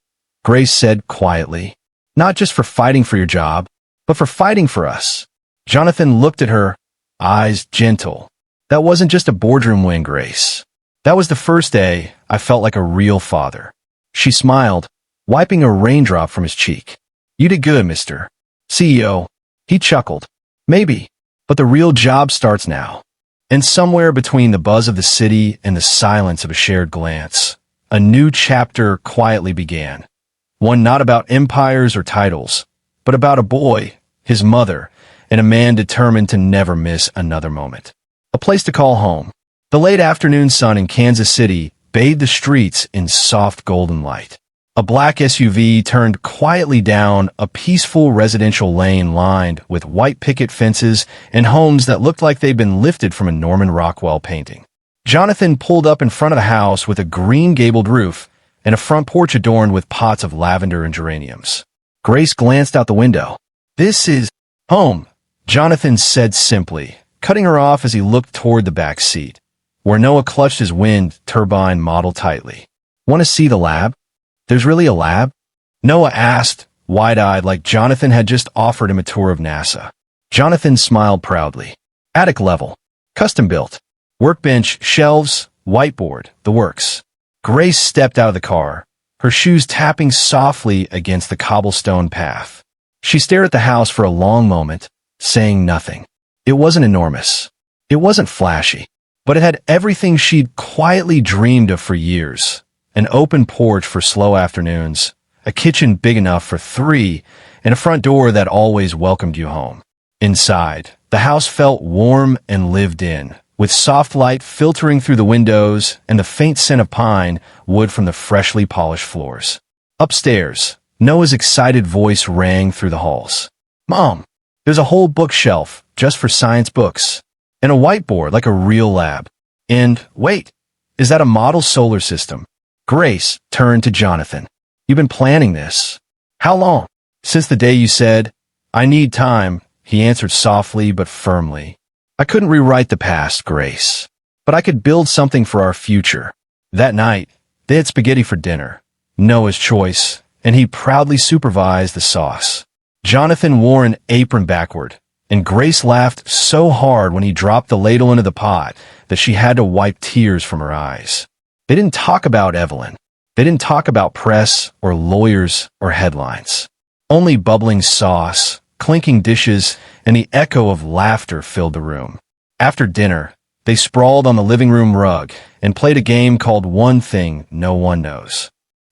Grace said quietly. "Not just for fighting for your job, but for fighting for us." Jonathan looked at her, eyes gentle. "That wasn't just a boardroom win, Grace. That was the first day I felt like a real father." She smiled, wiping a raindrop from his cheek. "You did good, Mr. CEO." He chuckled. "Maybe, but the real job starts now." And somewhere between the buzz of the city and the silence of a shared glance, a new chapter quietly began. One not about empires or titles, but about a boy, his mother, and a man determined to never miss another moment. A place to call home. The late afternoon sun in Kansas City bathed the streets in soft golden light. A black SUV turned quietly down a peaceful residential lane lined with white picket fences and homes that looked like they'd been lifted from a Norman Rockwell painting. Jonathan pulled up in front of the house with a green gabled roof and a front porch adorned with pots of lavender and geraniums. Grace glanced out the window. "This is home," Jonathan said simply, cutting her off as he looked toward the back seat, where Noah clutched his wind turbine model tightly. "Want to see the lab?" "There's really a lab?" Noah asked, wide-eyed like Jonathan had just offered him a tour of NASA. Jonathan smiled proudly. "Attic level. Custom-built. Workbench, shelves, whiteboard, the works." Grace stepped out of the car, her shoes tapping softly against the cobblestone path. She stared at the house for a long moment, saying nothing. It wasn't enormous. It wasn't flashy. But it had everything she'd quietly dreamed of for years. An open porch for slow afternoons, a kitchen big enough for three, and a front door that always welcomed you home. Inside, the house felt warm and lived in, with soft light filtering through the windows and the faint scent of pine wood from the freshly polished floors. Upstairs, Noah's excited voice rang through the halls. "Mom, there's a whole bookshelf just for science books, and a whiteboard like a real lab. And, wait, is that a model solar system?" Grace turned to Jonathan. "You've been planning this. How long?" "Since the day you said, 'I need time,'" he answered softly but firmly. "I couldn't rewrite the past, Grace, but I could build something for our future." That night, they had spaghetti for dinner, Noah's choice, and he proudly supervised the sauce. Jonathan wore an apron backward, and Grace laughed so hard when he dropped the ladle into the pot that she had to wipe tears from her eyes. They didn't talk about Evelyn. They didn't talk about press or lawyers or headlines. Only bubbling sauce, clinking dishes, and the echo of laughter filled the room. After dinner, they sprawled on the living room rug and played a game called One Thing No One Knows.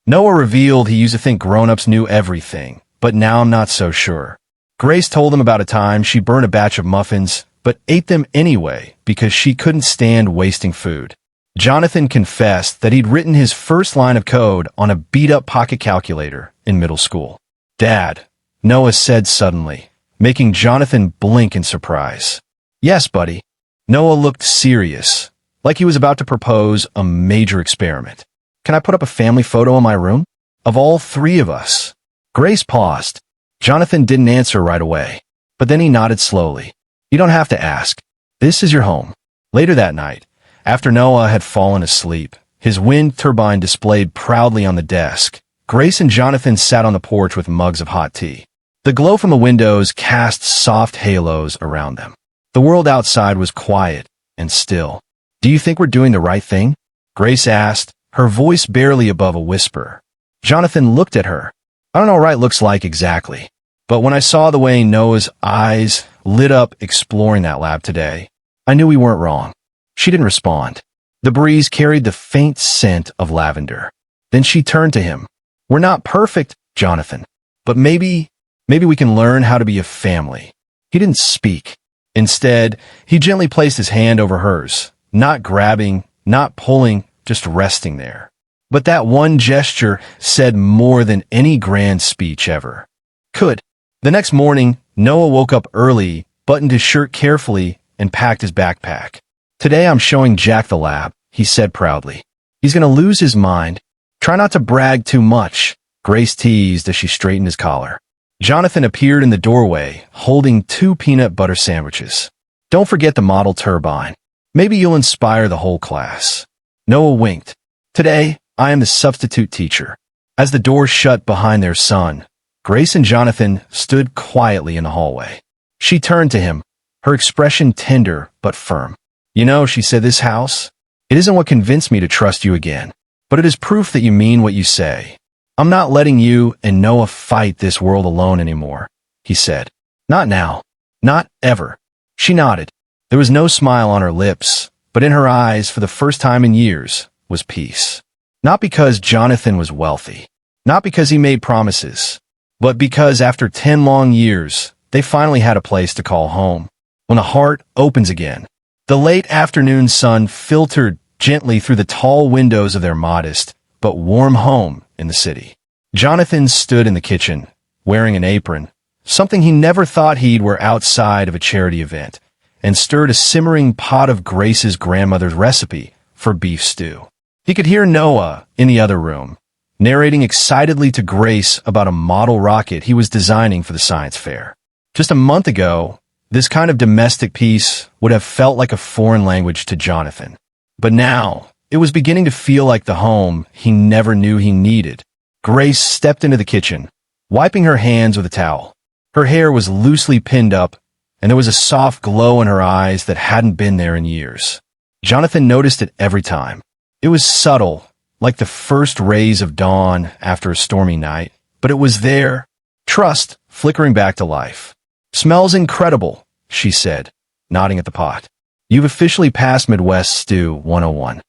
Noah revealed he used to think grown-ups knew everything, but now I'm not so sure. Grace told him about a time she burned a batch of muffins, but ate them anyway because she couldn't stand wasting food. Jonathan confessed that he'd written his first line of code on a beat-up pocket calculator in middle school. "Dad," Noah said suddenly, making Jonathan blink in surprise. "Yes, buddy." Noah looked serious, like he was about to propose a major experiment. "Can I put up a family photo in my room? Of all three of us?" Grace paused. Jonathan didn't answer right away, but then he nodded slowly. "You don't have to ask. This is your home." Later that night, after Noah had fallen asleep, his wind turbine displayed proudly on the desk, Grace and Jonathan sat on the porch with mugs of hot tea. The glow from the windows cast soft halos around them. The world outside was quiet and still. "Do you think we're doing the right thing?" Grace asked, her voice barely above a whisper. Jonathan looked at her. "I don't know what right looks like exactly, but when I saw the way Noah's eyes lit up exploring that lab today, I knew we weren't wrong." She didn't respond. The breeze carried the faint scent of lavender. Then she turned to him. "We're not perfect, Jonathan, but maybe we can learn how to be a family." He didn't speak. Instead, he gently placed his hand over hers, not grabbing, not pulling, just resting there. But that one gesture said more than any grand speech ever could. The next morning, Noah woke up early, buttoned his shirt carefully, and packed his backpack. "Today I'm showing Jack the lab," he said proudly. "He's going to lose his mind." "Try not to brag too much," Grace teased as she straightened his collar. Jonathan appeared in the doorway, holding 2 peanut butter sandwiches. "Don't forget the model turbine. Maybe you'll inspire the whole class." Noah winked. "Today, I am the substitute teacher." As the door shut behind their son, Grace and Jonathan stood quietly in the hallway. She turned to him, her expression tender but firm. "You know," she said, "this house, it isn't what convinced me to trust you again, but it is proof that you mean what you say. I'm not letting you and Noah fight this world alone anymore," he said. "Not now. Not ever." She nodded. There was no smile on her lips, but in her eyes, for the first time in years, was peace. Not because Jonathan was wealthy, not because he made promises, but because after 10 long years, they finally had a place to call home. When the heart opens again, the late afternoon sun filtered gently through the tall windows of their modest but warm home in the city. Jonathan stood in the kitchen, wearing an apron, something he never thought he'd wear outside of a charity event, and stirred a simmering pot of Grace's grandmother's recipe for beef stew. He could hear Noah in the other room, narrating excitedly to Grace about a model rocket he was designing for the science fair. Just a month ago, this kind of domestic peace would have felt like a foreign language to Jonathan. But now, it was beginning to feel like the home he never knew he needed. Grace stepped into the kitchen, wiping her hands with a towel. Her hair was loosely pinned up, and there was a soft glow in her eyes that hadn't been there in years. Jonathan noticed it every time. It was subtle, like the first rays of dawn after a stormy night, but it was there, trust flickering back to life. Smells incredible, she said, nodding at the pot. You've officially passed Midwest Stew 101.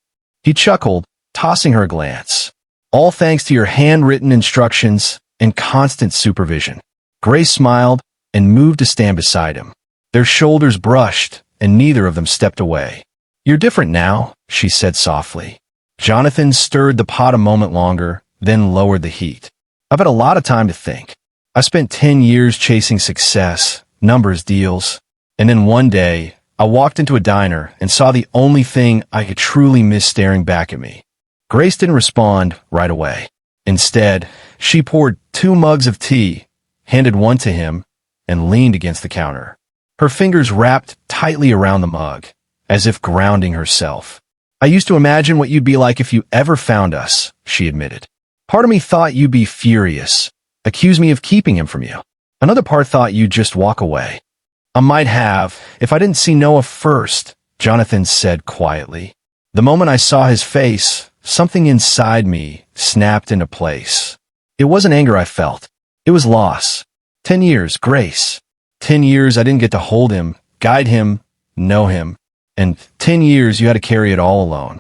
He chuckled, tossing her a glance. All thanks to your handwritten instructions and constant supervision. Grace smiled and moved to stand beside him. Their shoulders brushed, and neither of them stepped away. You're different now, she said softly. Jonathan stirred the pot a moment longer, then lowered the heat. I've had a lot of time to think. I spent 10 years chasing success, numbers, deals, and then one day, I walked into a diner and saw the only thing I could truly miss staring back at me. Grace didn't respond right away. Instead, she poured 2 mugs of tea, handed one to him, and leaned against the counter. Her fingers wrapped tightly around the mug, as if grounding herself. I used to imagine what you'd be like if you ever found us, she admitted. Part of me thought you'd be furious, accuse me of keeping him from you. Another part thought you'd just walk away. I might have, if I didn't see Noah first, Jonathan said quietly. The moment I saw his face, something inside me snapped into place. It wasn't anger I felt. It was loss. 10 years, Grace. 10 years I didn't get to hold him, guide him, know him. And 10 years you had to carry it all alone.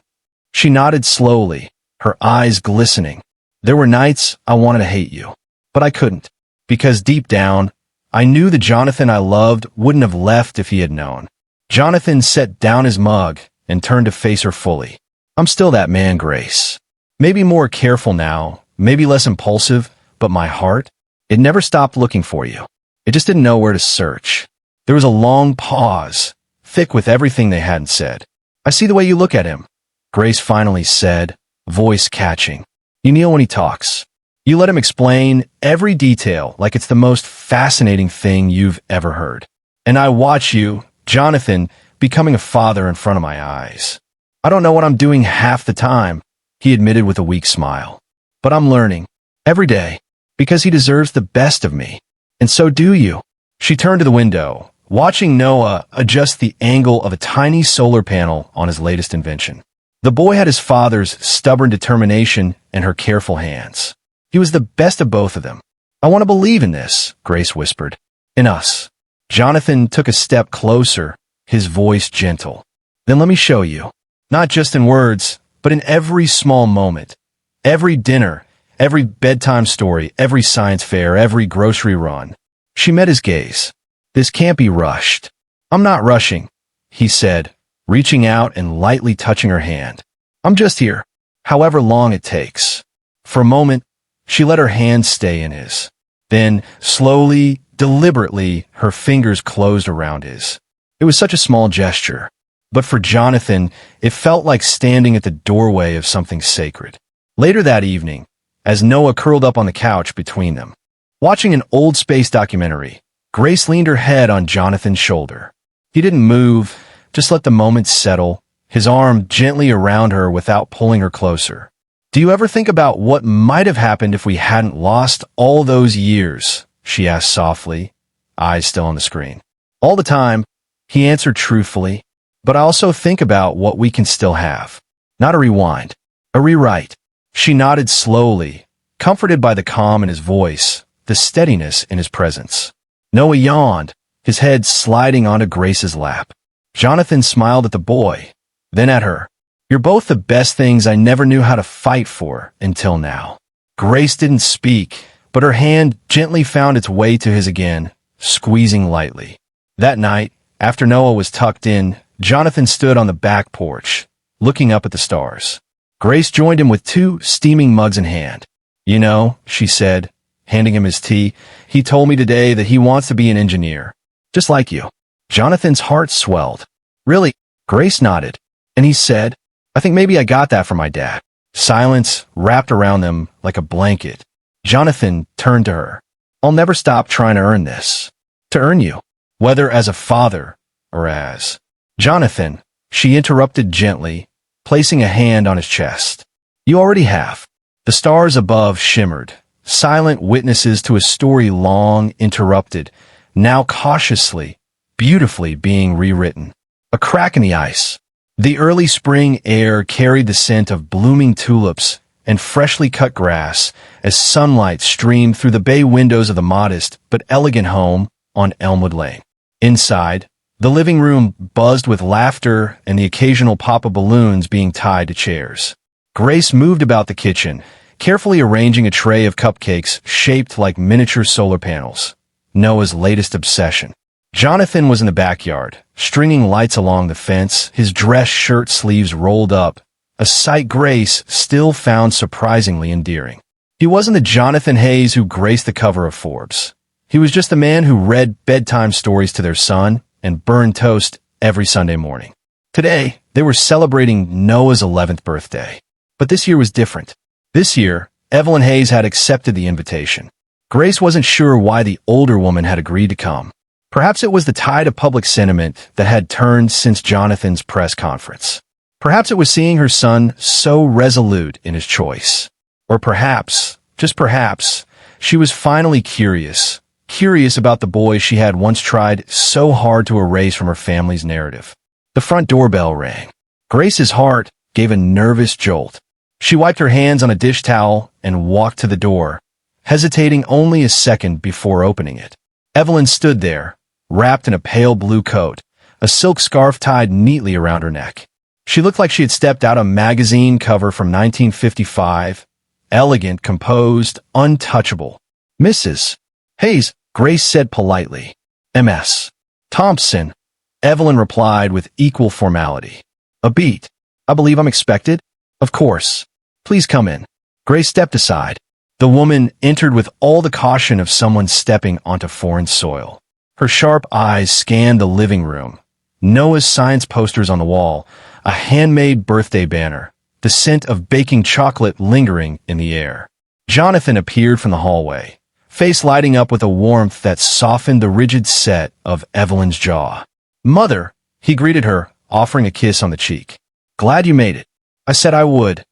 She nodded slowly, her eyes glistening. There were nights I wanted to hate you, but I couldn't. Because deep down, I knew the Jonathan I loved wouldn't have left if he had known. Jonathan set down his mug and turned to face her fully. I'm still that man, Grace. Maybe more careful now, maybe less impulsive, but my heart, it never stopped looking for you. It just didn't know where to search. There was a long pause, thick with everything they hadn't said. I see the way you look at him, Grace finally said, voice catching. You kneel when he talks. You let him explain every detail like it's the most fascinating thing you've ever heard. And I watch you, Jonathan, becoming a father in front of my eyes. I don't know what I'm doing half the time, he admitted with a weak smile. But I'm learning. Every day. Because he deserves the best of me. And so do you. She turned to the window, watching Noah adjust the angle of a tiny solar panel on his latest invention. The boy had his father's stubborn determination and her careful hands. He was the best of both of them. I want to believe in this, Grace whispered. In us. Jonathan took a step closer, his voice gentle. Then let me show you. Not just in words, but in every small moment. Every dinner, every bedtime story, every science fair, every grocery run. She met his gaze. This can't be rushed. I'm not rushing, he said, reaching out and lightly touching her hand. I'm just here, however long it takes. For a moment, she let her hand stay in his. Then, slowly, deliberately, her fingers closed around his. It was such a small gesture. But for Jonathan, it felt like standing at the doorway of something sacred. Later that evening, as Noah curled up on the couch between them, watching an old space documentary, Grace leaned her head on Jonathan's shoulder. He didn't move, just let the moment settle, his arm gently around her without pulling her closer. Do you ever think about what might have happened if we hadn't lost all those years? She asked softly, eyes still on the screen. All the time, he answered truthfully, but I also think about what we can still have. Not a rewind, a rewrite. She nodded slowly, comforted by the calm in his voice, the steadiness in his presence. Noah yawned, his head sliding onto Grace's lap. Jonathan smiled at the boy, then at her. You're both the best things I never knew how to fight for until now. Grace didn't speak, but her hand gently found its way to his again, squeezing lightly. That night, after Noah was tucked in, Jonathan stood on the back porch, looking up at the stars. Grace joined him with 2 steaming mugs in hand. You know, she said, handing him his tea, he told me today that he wants to be an engineer. Just like you. Jonathan's heart swelled. Really? Grace nodded. And he said, I think maybe I got that from my dad. Silence wrapped around them like a blanket. Jonathan turned to her. I'll never stop trying to earn this. To earn you. Whether as a father or as... Jonathan, she interrupted gently, placing a hand on his chest. You already have. The stars above shimmered, silent witnesses to a story long interrupted, now cautiously, beautifully being rewritten. A crack in the ice. The early spring air carried the scent of blooming tulips and freshly cut grass as sunlight streamed through the bay windows of the modest but elegant home on Elmwood Lane. Inside, the living room buzzed with laughter and the occasional pop of balloons being tied to chairs. Grace moved about the kitchen, carefully arranging a tray of cupcakes shaped like miniature solar panels, Noah's latest obsession. Jonathan was in the backyard, stringing lights along the fence, his dress shirt sleeves rolled up, a sight Grace still found surprisingly endearing. He wasn't the Jonathan Hayes who graced the cover of Forbes. He was just the man who read bedtime stories to their son and burned toast every Sunday morning. Today, they were celebrating Noah's 11th birthday. But this year was different. This year, Evelyn Hayes had accepted the invitation. Grace wasn't sure why the older woman had agreed to come. Perhaps it was the tide of public sentiment that had turned since Jonathan's press conference. Perhaps it was seeing her son so resolute in his choice. Or perhaps, just perhaps, she was finally curious about the boy she had once tried so hard to erase from her family's narrative. The front doorbell rang. Grace's heart gave a nervous jolt. She wiped her hands on a dish towel and walked to the door, hesitating only a second before opening it. Evelyn stood there, wrapped in a pale blue coat, a silk scarf tied neatly around her neck. She looked like she had stepped out a magazine cover from 1955, elegant, composed, untouchable. "Mrs. Hayes," Grace said politely. "M.S. Thompson," Evelyn replied with equal formality. "A beat. I believe I'm expected?" "Of course. Please come in." Grace stepped aside. The woman entered with all the caution of someone stepping onto foreign soil. Her sharp eyes scanned the living room. Noah's science posters on the wall, a handmade birthday banner, the scent of baking chocolate lingering in the air. Jonathan appeared from the hallway, face lighting up with a warmth that softened the rigid set of Evelyn's jaw. "Mother," he greeted her, offering a kiss on the cheek. "Glad you made it." "I said I would,"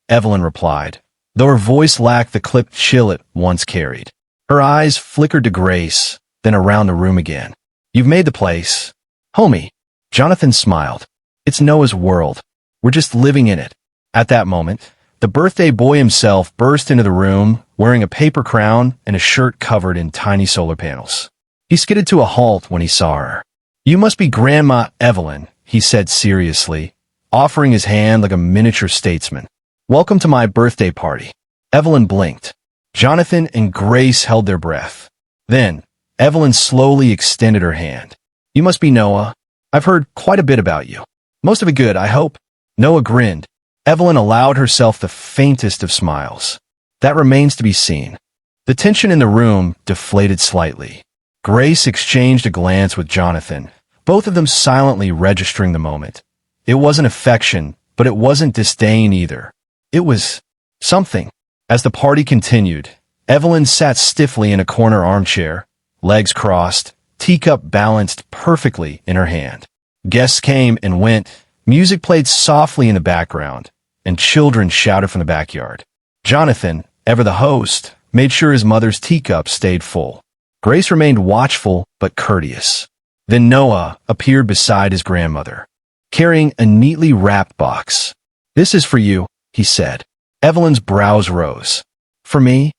Evelyn replied, though her voice lacked the clipped chill it once carried. Her eyes flickered to Grace, then around the room again. "You've made the place homey." Jonathan smiled. "It's Noah's world. We're just living in it." At that moment, the birthday boy himself burst into the room, wearing a paper crown and a shirt covered in tiny solar panels. He skidded to a halt when he saw her. "You must be Grandma Evelyn," he said seriously, offering his hand like a miniature statesman. "Welcome to my birthday party." Evelyn blinked. Jonathan and Grace held their breath. Then, Evelyn slowly extended her hand. "You must be Noah. I've heard quite a bit about you. Most of it good, I hope." Noah grinned. Evelyn allowed herself the faintest of smiles. "That remains to be seen." The tension in the room deflated slightly. Grace exchanged a glance with Jonathan, both of them silently registering the moment. It wasn't affection, but it wasn't disdain either. It was something. As the party continued, Evelyn sat stiffly in a corner armchair, legs crossed, teacup balanced perfectly in her hand. Guests came and went, music played softly in the background, and children shouted from the backyard. Jonathan, ever the host, made sure his mother's teacup stayed full. Grace remained watchful but courteous. Then Noah appeared beside his grandmother, carrying a neatly wrapped box. "This is for you," he said. Evelyn's brows rose. "For me?"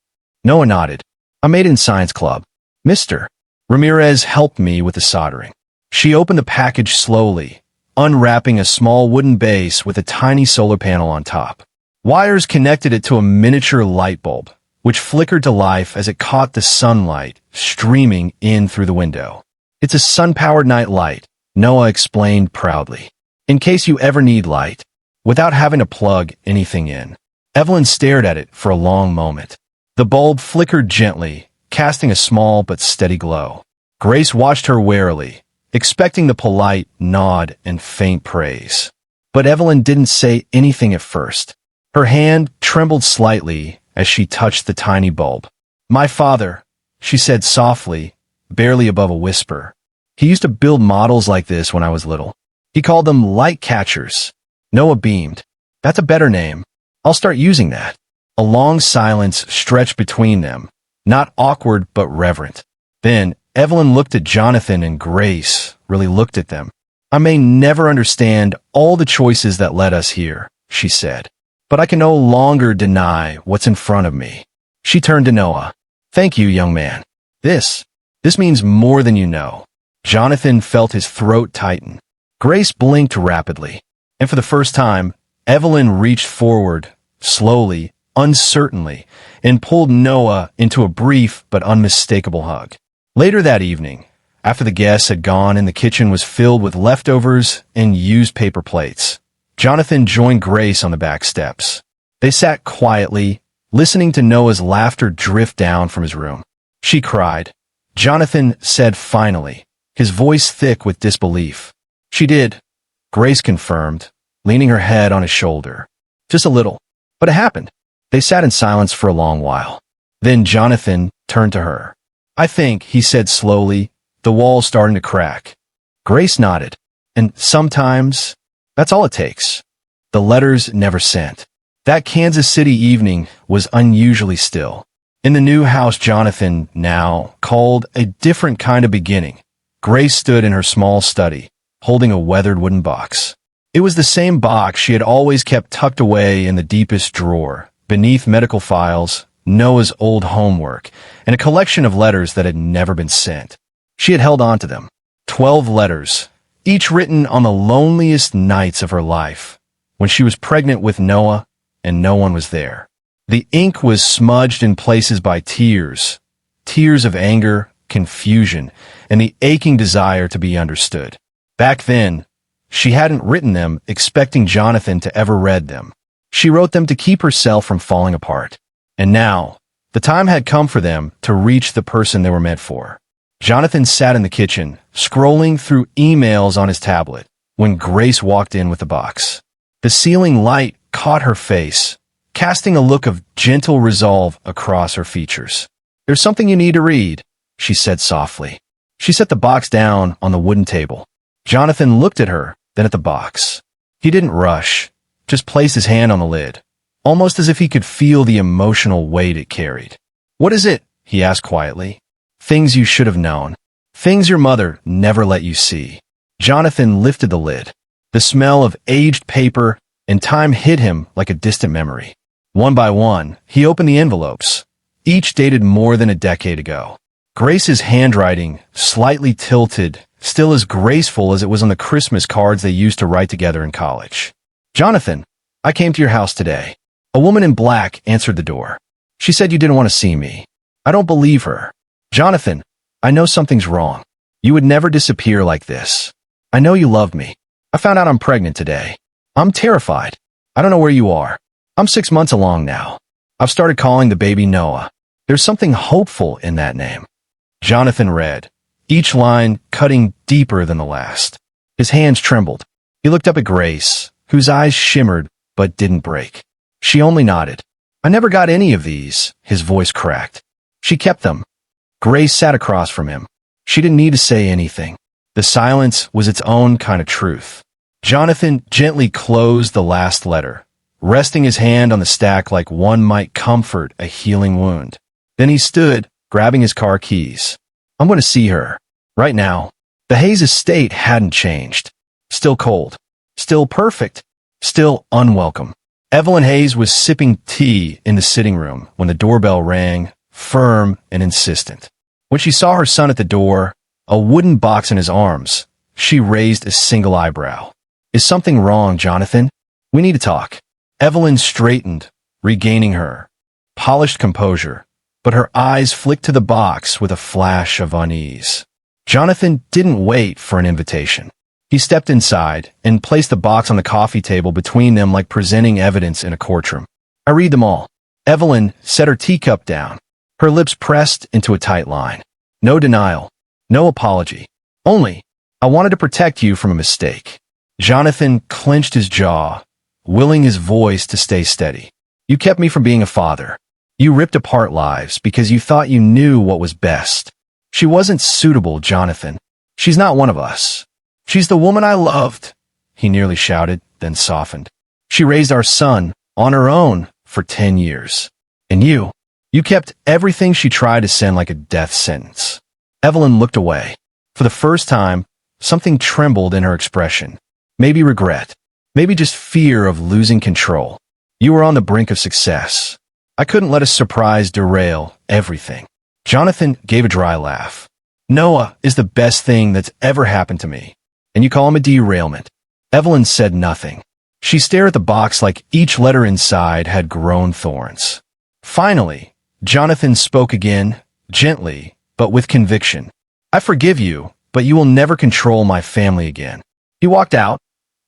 Noah nodded. "I made it in science club. Mr. Ramirez helped me with the soldering." She opened the package slowly, unwrapping a small wooden base with a tiny solar panel on top. Wires connected it to a miniature light bulb, which flickered to life as it caught the sunlight streaming in through the window. "It's a sun-powered night light," Noah explained proudly. "In case you ever need light, without having to plug anything in." Evelyn stared at it for a long moment. The bulb flickered gently, casting a small but steady glow. Grace watched her warily, expecting the polite nod and faint praise. But Evelyn didn't say anything at first. Her hand trembled slightly as she touched the tiny bulb. "My father," she said softly, barely above a whisper. "He used to build models like this when I was little. He called them light catchers." Noah beamed. "That's a better name. I'll start using that." A long silence stretched between them, not awkward but reverent. Then Evelyn looked at Jonathan and Grace really looked at them. "I may never understand all the choices that led us here," she said, "but I can no longer deny what's in front of me." She turned to Noah. "Thank you, young man. This This means more than you know. Jonathan felt his throat tighten. Grace blinked rapidly, and for the first time, Evelyn reached forward, slowly, uncertainly, and pulled Noah into a brief but unmistakable hug. Later that evening, after the guests had gone and the kitchen was filled with leftovers and used paper plates, Jonathan joined Grace on the back steps. They sat quietly, listening to Noah's laughter drift down from his room. She cried. Jonathan said finally, his voice thick with disbelief. She did, Grace confirmed, leaning her head on his shoulder. Just a little. But it happened. They sat in silence for a long while. Then Jonathan turned to her. I think, he said slowly, the wall's starting to crack. Grace nodded. And sometimes, that's all it takes. The letters never sent. That Kansas City evening was unusually still. In the new house Jonathan now called a different kind of beginning, Grace stood in her small study, holding a weathered wooden box. It was the same box she had always kept tucked away in the deepest drawer, beneath medical files, Noah's old homework, and a collection of letters that had never been sent. She had held on to them. 12 letters, each written on the loneliest nights of her life, when she was pregnant with Noah and no one was there. The ink was smudged in places by tears of anger, confusion, and the aching desire to be understood. Back then, she hadn't written them expecting Jonathan to ever read them. She wrote them to keep herself from falling apart. And now, the time had come for them to reach the person they were meant for. Jonathan sat in the kitchen, scrolling through emails on his tablet, when Grace walked in with the box. The ceiling light caught her face, casting a look of gentle resolve across her features. There's something you need to read, she said softly. She set the box down on the wooden table. Jonathan looked at her, then at the box. He didn't rush, just placed his hand on the lid, almost as if he could feel the emotional weight it carried. What is it? He asked quietly. Things you should have known. Things your mother never let you see. Jonathan lifted the lid. The smell of aged paper and time hit him like a distant memory. One by one, he opened the envelopes, each dated more than a decade ago. Grace's handwriting, slightly tilted, still as graceful as it was on the Christmas cards they used to write together in college. Jonathan, I came to your house today. A woman in black answered the door. She said you didn't want to see me. I don't believe her. Jonathan, I know something's wrong. You would never disappear like this. I know you love me. I found out I'm pregnant today. I'm terrified. I don't know where you are. I'm 6 months along now. I've started calling the baby Noah. There's something hopeful in that name. Jonathan read, each line cutting deeper than the last. His hands trembled. He looked up at Grace, whose eyes shimmered but didn't break. She only nodded. I never got any of these, his voice cracked. She kept them. Grace sat across from him. She didn't need to say anything. The silence was its own kind of truth. Jonathan gently closed the last letter, resting his hand on the stack like one might comfort a healing wound. Then he stood, grabbing his car keys. I'm going to see her. Right now. The Hayes estate hadn't changed. Still cold. Still perfect. Still unwelcome. Evelyn Hayes was sipping tea in the sitting room when the doorbell rang, firm and insistent. When she saw her son at the door, a wooden box in his arms, she raised a single eyebrow. Is something wrong, Jonathan? We need to talk. Evelyn straightened, regaining her polished composure, but her eyes flicked to the box with a flash of unease. Jonathan didn't wait for an invitation. He stepped inside and placed the box on the coffee table between them like presenting evidence in a courtroom. I read them all. Evelyn set her teacup down, her lips pressed into a tight line. No denial, no apology. Only, I wanted to protect you from a mistake. Jonathan clenched his jaw, willing his voice to stay steady. You kept me from being a father. You ripped apart lives because you thought you knew what was best. She wasn't suitable, Jonathan. She's not one of us. She's the woman I loved, he nearly shouted, then softened. She raised our son on her own for 10 years. And you kept everything she tried to send like a death sentence. Evelyn looked away. For the first time, something trembled in her expression. Maybe regret. Maybe just fear of losing control. You were on the brink of success. I couldn't let a surprise derail everything. Jonathan gave a dry laugh. Noah is the best thing that's ever happened to me. And you call him a derailment. Evelyn said nothing. She stared at the box like each letter inside had grown thorns. Finally, Jonathan spoke again, gently, but with conviction. I forgive you, but you will never control my family again. He walked out,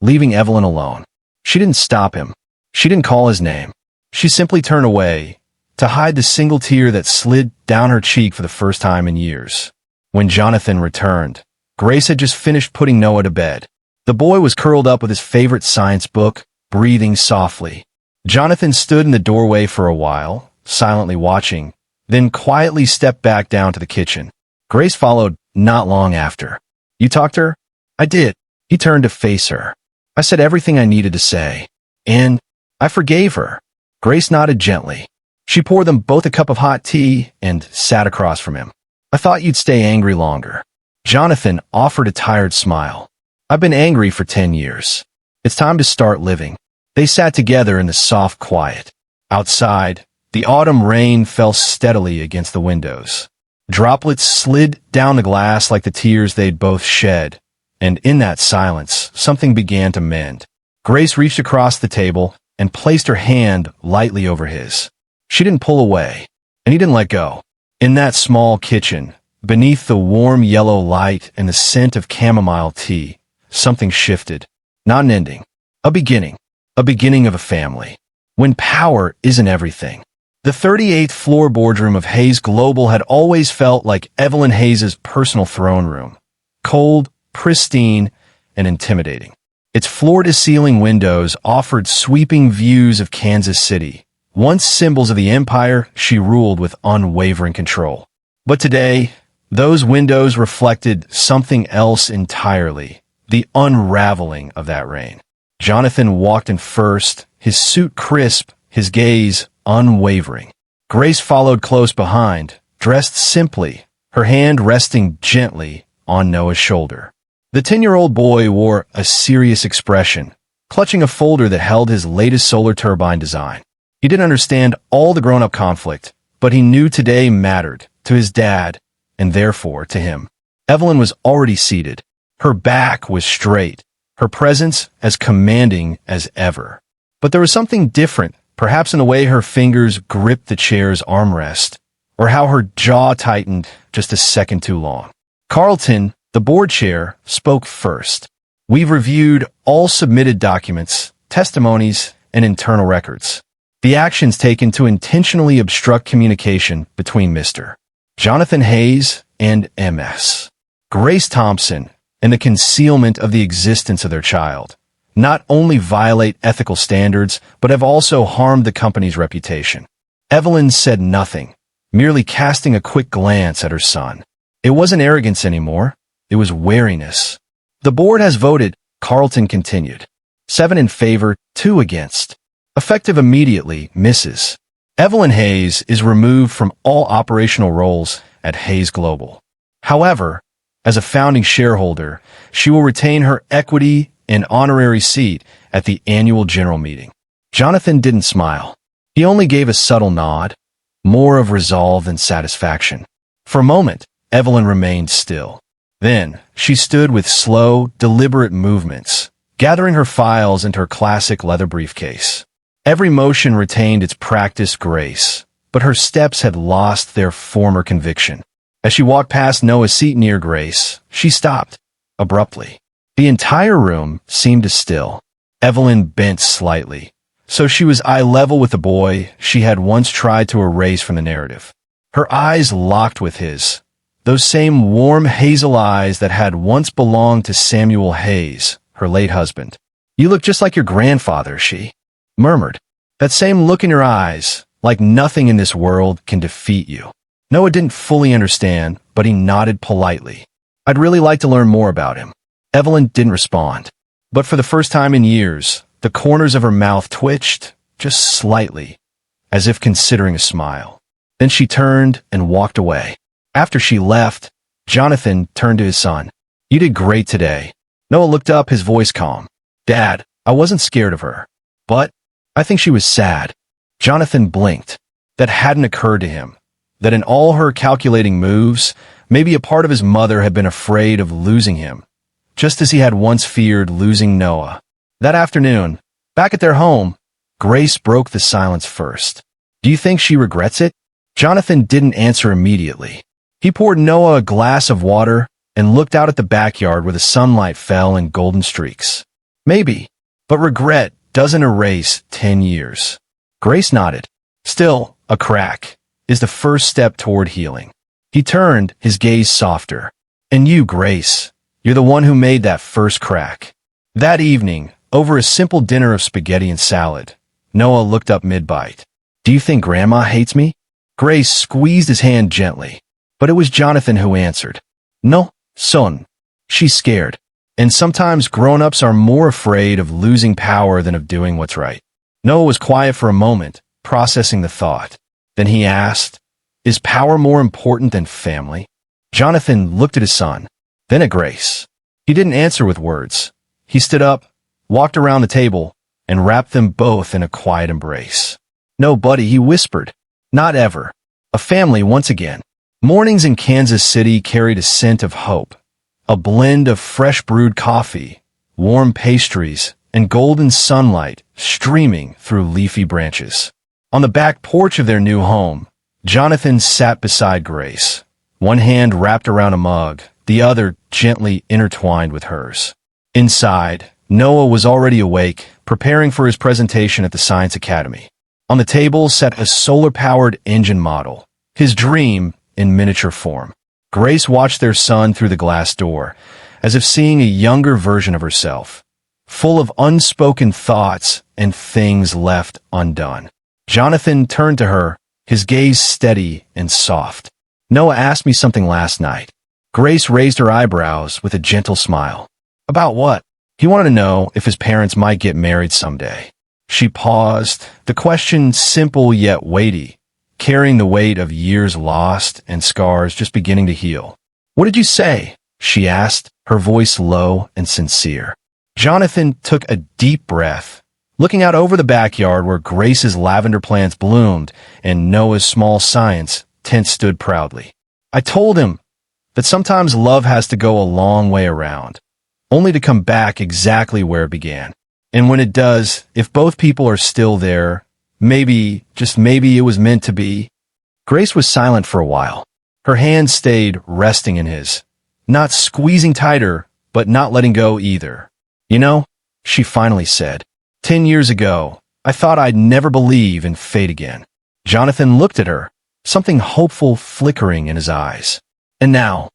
leaving Evelyn alone. She didn't stop him. She didn't call his name. She simply turned away, to hide the single tear that slid down her cheek for the first time in years. When Jonathan returned, Grace had just finished putting Noah to bed. The boy was curled up with his favorite science book, breathing softly. Jonathan stood in the doorway for a while, silently watching, then quietly stepped back down to the kitchen. Grace followed not long after. You talked to her? I did. He turned to face her. I said everything I needed to say. And I forgave her. Grace nodded gently. She poured them both a cup of hot tea and sat across from him. I thought you'd stay angry longer. Jonathan offered a tired smile. I've been angry for 10 years. It's time to start living. They sat together in the soft quiet. Outside, the autumn rain fell steadily against the windows. Droplets slid down the glass like the tears they'd both shed, and in that silence, something began to mend. Grace reached across the table and placed her hand lightly over his. She didn't pull away, and he didn't let go. In that small kitchen, beneath the warm yellow light and the scent of chamomile tea, something shifted. Not an ending. A beginning. A beginning of a family. When power isn't everything. The 38th floor boardroom of Hayes Global had always felt like Evelyn Hayes' personal throne room. Cold, pristine, and intimidating. Its floor-to-ceiling windows offered sweeping views of Kansas City, once symbols of the empire she ruled with unwavering control. But today, those windows reflected something else entirely, the unraveling of that reign. Jonathan walked in first, his suit crisp, his gaze unwavering. Grace followed close behind, dressed simply, her hand resting gently on Noah's shoulder. The 10-year-old boy wore a serious expression, clutching a folder that held his latest solar turbine design. He didn't understand all the grown-up conflict, but he knew today mattered to his dad, and therefore to him. Evelyn was already seated. Her back was straight, her presence as commanding as ever. But there was something different, perhaps in the way her fingers gripped the chair's armrest, or how her jaw tightened just a second too long. Carlton, the board chair, spoke first. We've reviewed all submitted documents, testimonies, and internal records. The actions taken to intentionally obstruct communication between Mr. Jonathan Hayes and Ms. Grace Thompson and the concealment of the existence of their child not only violate ethical standards, but have also harmed the company's reputation. Evelyn said nothing, merely casting a quick glance at her son. It wasn't arrogance anymore. It was wariness. The board has voted, Carlton continued. 7 in favor, 2 against. Effective immediately, Mrs. Evelyn Hayes is removed from all operational roles at Hayes Global. However, as a founding shareholder, she will retain her equity and honorary seat at the annual general meeting. Jonathan didn't smile. He only gave a subtle nod, more of resolve than satisfaction. For a moment, Evelyn remained still. Then, she stood with slow, deliberate movements, gathering her files into her classic leather briefcase. Every motion retained its practiced grace, but her steps had lost their former conviction. As she walked past Noah's seat near Grace, she stopped, abruptly. The entire room seemed to still. Evelyn bent slightly, so she was eye level with the boy she had once tried to erase from the narrative. Her eyes locked with his, those same warm hazel eyes that had once belonged to Samuel Hayes, her late husband. You look just like your grandfather, she murmured. That same look in your eyes, like nothing in this world can defeat you. Noah didn't fully understand, but he nodded politely. I'd really like to learn more about him. Evelyn didn't respond. But for the first time in years, the corners of her mouth twitched, just slightly, as if considering a smile. Then she turned and walked away. After she left, Jonathan turned to his son. You did great today. Noah looked up, his voice calm. Dad, I wasn't scared of her. But I think she was sad. Jonathan blinked. That hadn't occurred to him. that in all her calculating moves, maybe a part of his mother had been afraid of losing him, just as he had once feared losing Noah. That afternoon, back at their home, Grace broke the silence first. Do you think she regrets it? Jonathan didn't answer immediately. He poured Noah a glass of water and looked out at the backyard where the sunlight fell in golden streaks. Maybe, but regret doesn't erase 10 years. Grace nodded. Still, a crack is the first step toward healing. He turned, his gaze softer. And you, Grace, you're the one who made that first crack. That evening, over a simple dinner of spaghetti and salad, Noah looked up mid-bite. Do you think Grandma hates me? Grace squeezed his hand gently, but it was Jonathan who answered. No, son. She's scared. And sometimes grown-ups are more afraid of losing power than of doing what's right. Noah was quiet for a moment, processing the thought. Then he asked, is power more important than family? Jonathan looked at his son, then at Grace. He didn't answer with words. He stood up, walked around the table, and wrapped them both in a quiet embrace. No, buddy, he whispered. Not ever. A family once again. Mornings in Kansas City carried a scent of hope. A blend of fresh brewed coffee, warm pastries, and golden sunlight streaming through leafy branches. On the back porch of their new home, Jonathan sat beside Grace, one hand wrapped around a mug, the other gently intertwined with hers. Inside, Noah was already awake, preparing for his presentation at the Science Academy. On the table sat a solar-powered engine model, his dream in miniature form. Grace watched their son through the glass door, as if seeing a younger version of herself, full of unspoken thoughts and things left undone. Jonathan turned to her, his gaze steady and soft. Noah asked me something last night. Grace raised her eyebrows with a gentle smile. About what? He wanted to know if his parents might get married someday. She paused, the question simple yet weighty, carrying the weight of years lost and scars just beginning to heal. What did you say? She asked, her voice low and sincere. Jonathan took a deep breath, looking out over the backyard where Grace's lavender plants bloomed and Noah's small science tent stood proudly. I told him that sometimes love has to go a long way around, only to come back exactly where it began. And when it does, if both people are still there, maybe, just maybe it was meant to be. Grace was silent for a while. Her hand stayed resting in his, not squeezing tighter, but not letting go either. You know, she finally said, 10 years ago, I thought I'd never believe in fate again. Jonathan looked at her, something hopeful flickering in his eyes. And now,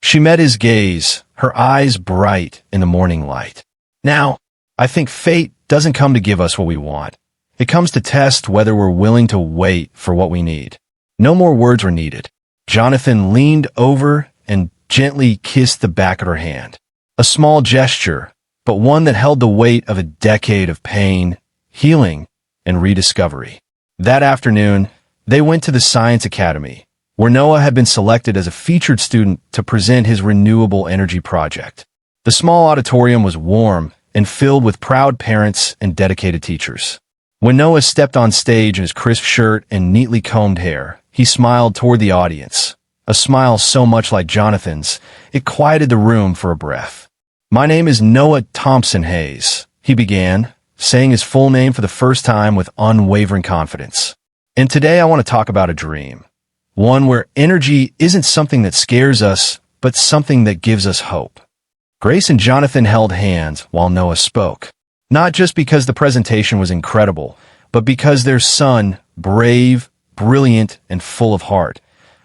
she met his gaze, her eyes bright in the morning light. Now, I think fate doesn't come to give us what we want. It comes to test whether we're willing to wait for what we need. No more words were needed. Jonathan leaned over and gently kissed the back of her hand. A small gesture, but one that held the weight of a decade of pain, healing, and rediscovery. That afternoon, they went to the Science Academy, where Noah had been selected as a featured student to present his renewable energy project. The small auditorium was warm and filled with proud parents and dedicated teachers. When Noah stepped on stage in his crisp shirt and neatly combed hair, he smiled toward the audience, a smile so much like Jonathan's, it quieted the room for a breath. My name is Noah Thompson Hayes, he began, saying his full name for the first time with unwavering confidence. And today I want to talk about a dream. One where energy isn't something that scares us, but something that gives us hope. Grace and Jonathan held hands while Noah spoke, not just because the presentation was incredible, but because their son, brave, brilliant, and full of heart,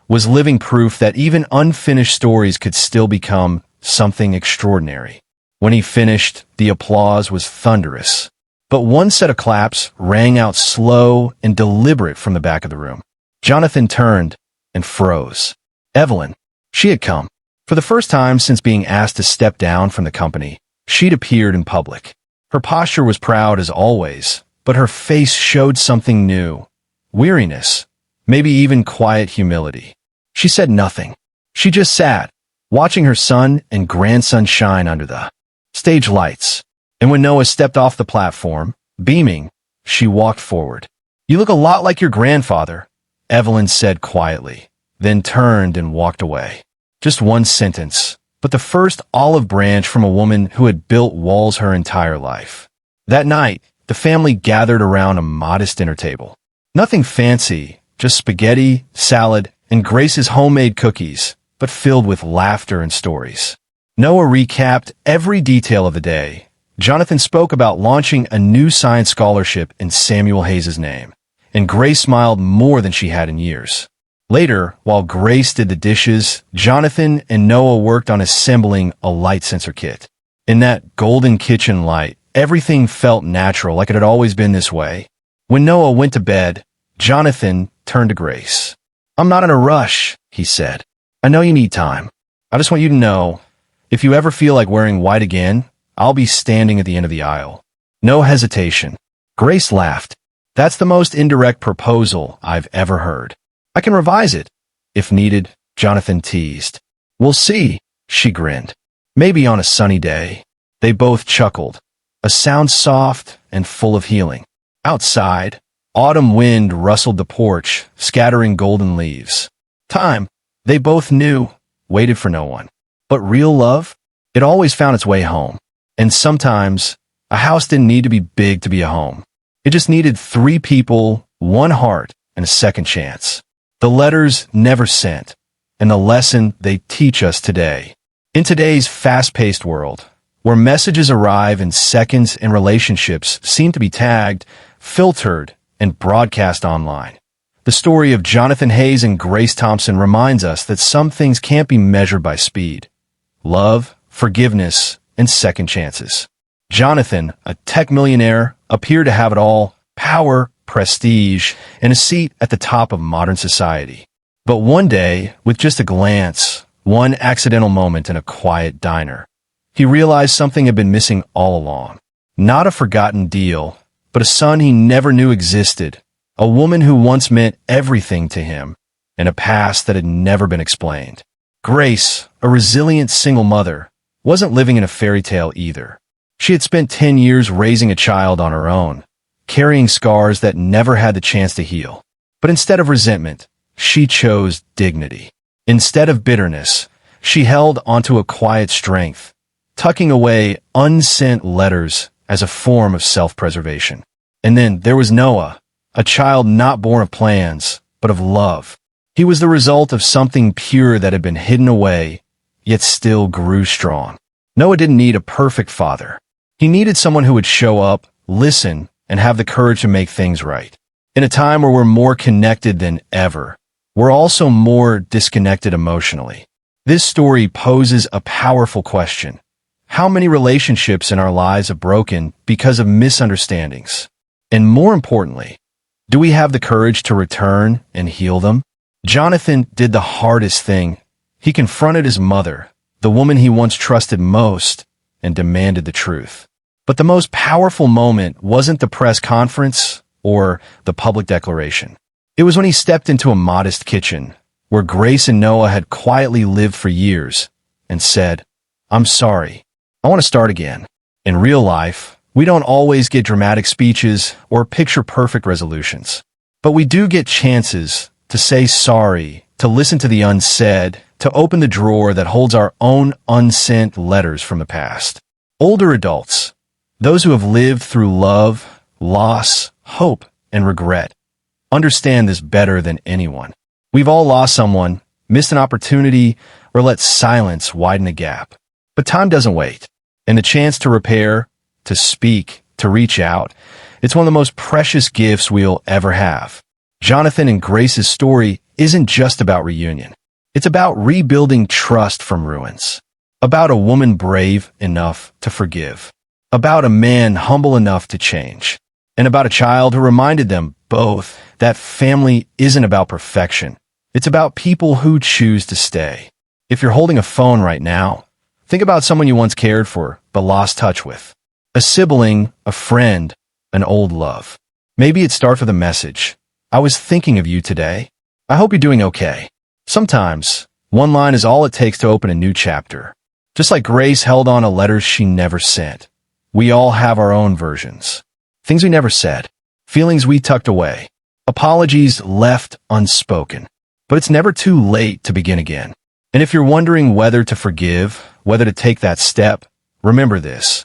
was living proof that even unfinished stories could still become something extraordinary. When he finished, the applause was thunderous, but one set of claps rang out slow and deliberate from the back of the room. Jonathan turned and froze. Evelyn, she had come. For the first time since being asked to step down from the company, she'd appeared in public. Her posture was proud as always, but her face showed something new. Weariness, maybe even quiet humility. She said nothing. She just sat, watching her son and grandson shine under the stage lights. And when Noah stepped off the platform, beaming, she walked forward. You look a lot like your grandfather, Evelyn said quietly, then turned and walked away. Just one sentence, but the first olive branch from a woman who had built walls her entire life. That night, the family gathered around a modest dinner table. Nothing fancy, just spaghetti, salad, and Grace's homemade cookies, but filled with laughter and stories. Noah recapped every detail of the day. Jonathan spoke about launching a new science scholarship in Samuel Hayes' name, and Grace smiled more than she had in years. Later, while Grace did the dishes, Jonathan and Noah worked on assembling a light sensor kit. In that golden kitchen light, everything felt natural, like it had always been this way. When Noah went to bed, Jonathan turned to Grace. "I'm not in a rush," he said. "I know you need time. I just want you to know, if you ever feel like wearing white again, I'll be standing at the end of the aisle." No hesitation. Grace laughed. "That's the most indirect proposal I've ever heard. I can revise it, if needed," Jonathan teased. "We'll see," she grinned. "Maybe on a sunny day." They both chuckled, a sound soft and full of healing. Outside, autumn wind rustled the porch, scattering golden leaves. Time, they both knew, waited for no one. But real love? It always found its way home. And sometimes, a house didn't need to be big to be a home. It just needed 3 people, 1 heart, and a second chance. The letters never sent, and the lesson they teach us today. In today's fast-paced world, where messages arrive in seconds and relationships seem to be tagged, filtered, and broadcast online, the story of Jonathan Hayes and Grace Thompson reminds us that some things can't be measured by speed. Love, forgiveness, and second chances. Jonathan, a tech millionaire, appeared to have it all: power, prestige, and a seat at the top of modern society. But one day, with just a glance, one accidental moment in a quiet diner, he realized something had been missing all along. Not a forgotten deal, but a son he never knew existed, a woman who once meant everything to him, and a past that had never been explained. Grace, a resilient single mother, wasn't living in a fairy tale either. She had spent 10 years raising a child on her own, carrying scars that never had the chance to heal. But instead of resentment, she chose dignity. Instead of bitterness, she held onto a quiet strength, tucking away unsent letters as a form of self-preservation. And then there was Noah, a child not born of plans, but of love. He was the result of something pure that had been hidden away, yet still grew strong. Noah didn't need a perfect father. He needed someone who would show up, listen, and have the courage to make things right. In a time where we're more connected than ever, we're also more disconnected emotionally. This story poses a powerful question. How many relationships in our lives have broken because of misunderstandings? And more importantly, do we have the courage to return and heal them? Jonathan did the hardest thing. He confronted his mother, the woman he once trusted most, and demanded the truth. But the most powerful moment wasn't the press conference or the public declaration. It was when he stepped into a modest kitchen where Grace and Noah had quietly lived for years and said, "I'm sorry. I want to start again." In real life, we don't always get dramatic speeches or picture-perfect resolutions, but we do get chances to say sorry, to listen to the unsaid, to open the drawer that holds our own unsent letters from the past. Older adults, those who have lived through love, loss, hope, and regret, understand this better than anyone. We've all lost someone, missed an opportunity, or let silence widen a gap. But time doesn't wait, and the chance to repair, to speak, to reach out, it's one of the most precious gifts we'll ever have. Jonathan and Grace's story isn't just about reunion. It's about rebuilding trust from ruins, about a woman brave enough to forgive, about a man humble enough to change, and about a child who reminded them both that family isn't about perfection. It's about people who choose to stay. If you're holding a phone right now, think about someone you once cared for but lost touch with. A sibling, a friend, an old love. Maybe it starts with a message. "I was thinking of you today. I hope you're doing okay." Sometimes, one line is all it takes to open a new chapter. Just like Grace held on to letters she never sent, we all have our own versions. Things we never said, feelings we tucked away, Apologies left unspoken. But it's never too late to begin again. And if you're wondering whether to forgive, whether to take that step, remember this.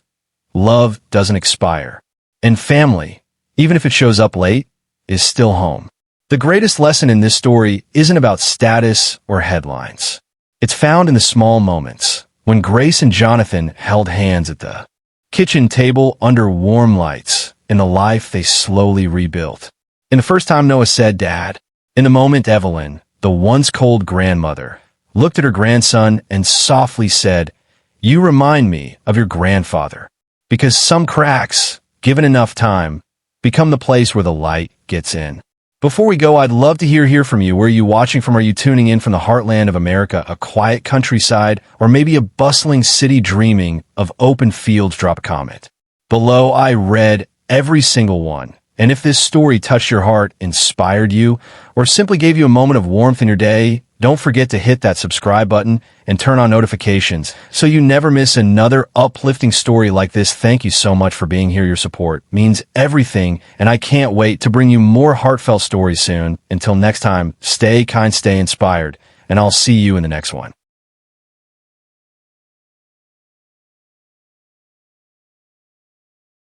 Love doesn't expire. And family, even if it shows up late, is still home. The greatest lesson in this story isn't about status or headlines. It's found in the small moments, when Grace and Jonathan held hands at the kitchen table under warm lights, in the life they slowly rebuilt. In the first time Noah said, "Dad," in the moment Evelyn, the once cold grandmother, looked at her grandson and softly said, "You remind me of your grandfather." Because some cracks, given enough time, become the place where the light gets in. Before we go, I'd love to hear from you. Where are you watching from? Are you tuning in from the heartland of America, a quiet countryside, or maybe a bustling city dreaming of open fields? Drop a comment below. I read every single one. And if this story touched your heart, inspired you, or simply gave you a moment of warmth in your day, don't forget to hit that subscribe button and turn on notifications so you never miss another uplifting story like this. Thank you so much for being here. Your support means everything, and I can't wait to bring you more heartfelt stories soon. Until next time, stay kind, stay inspired, and I'll see you in the next one.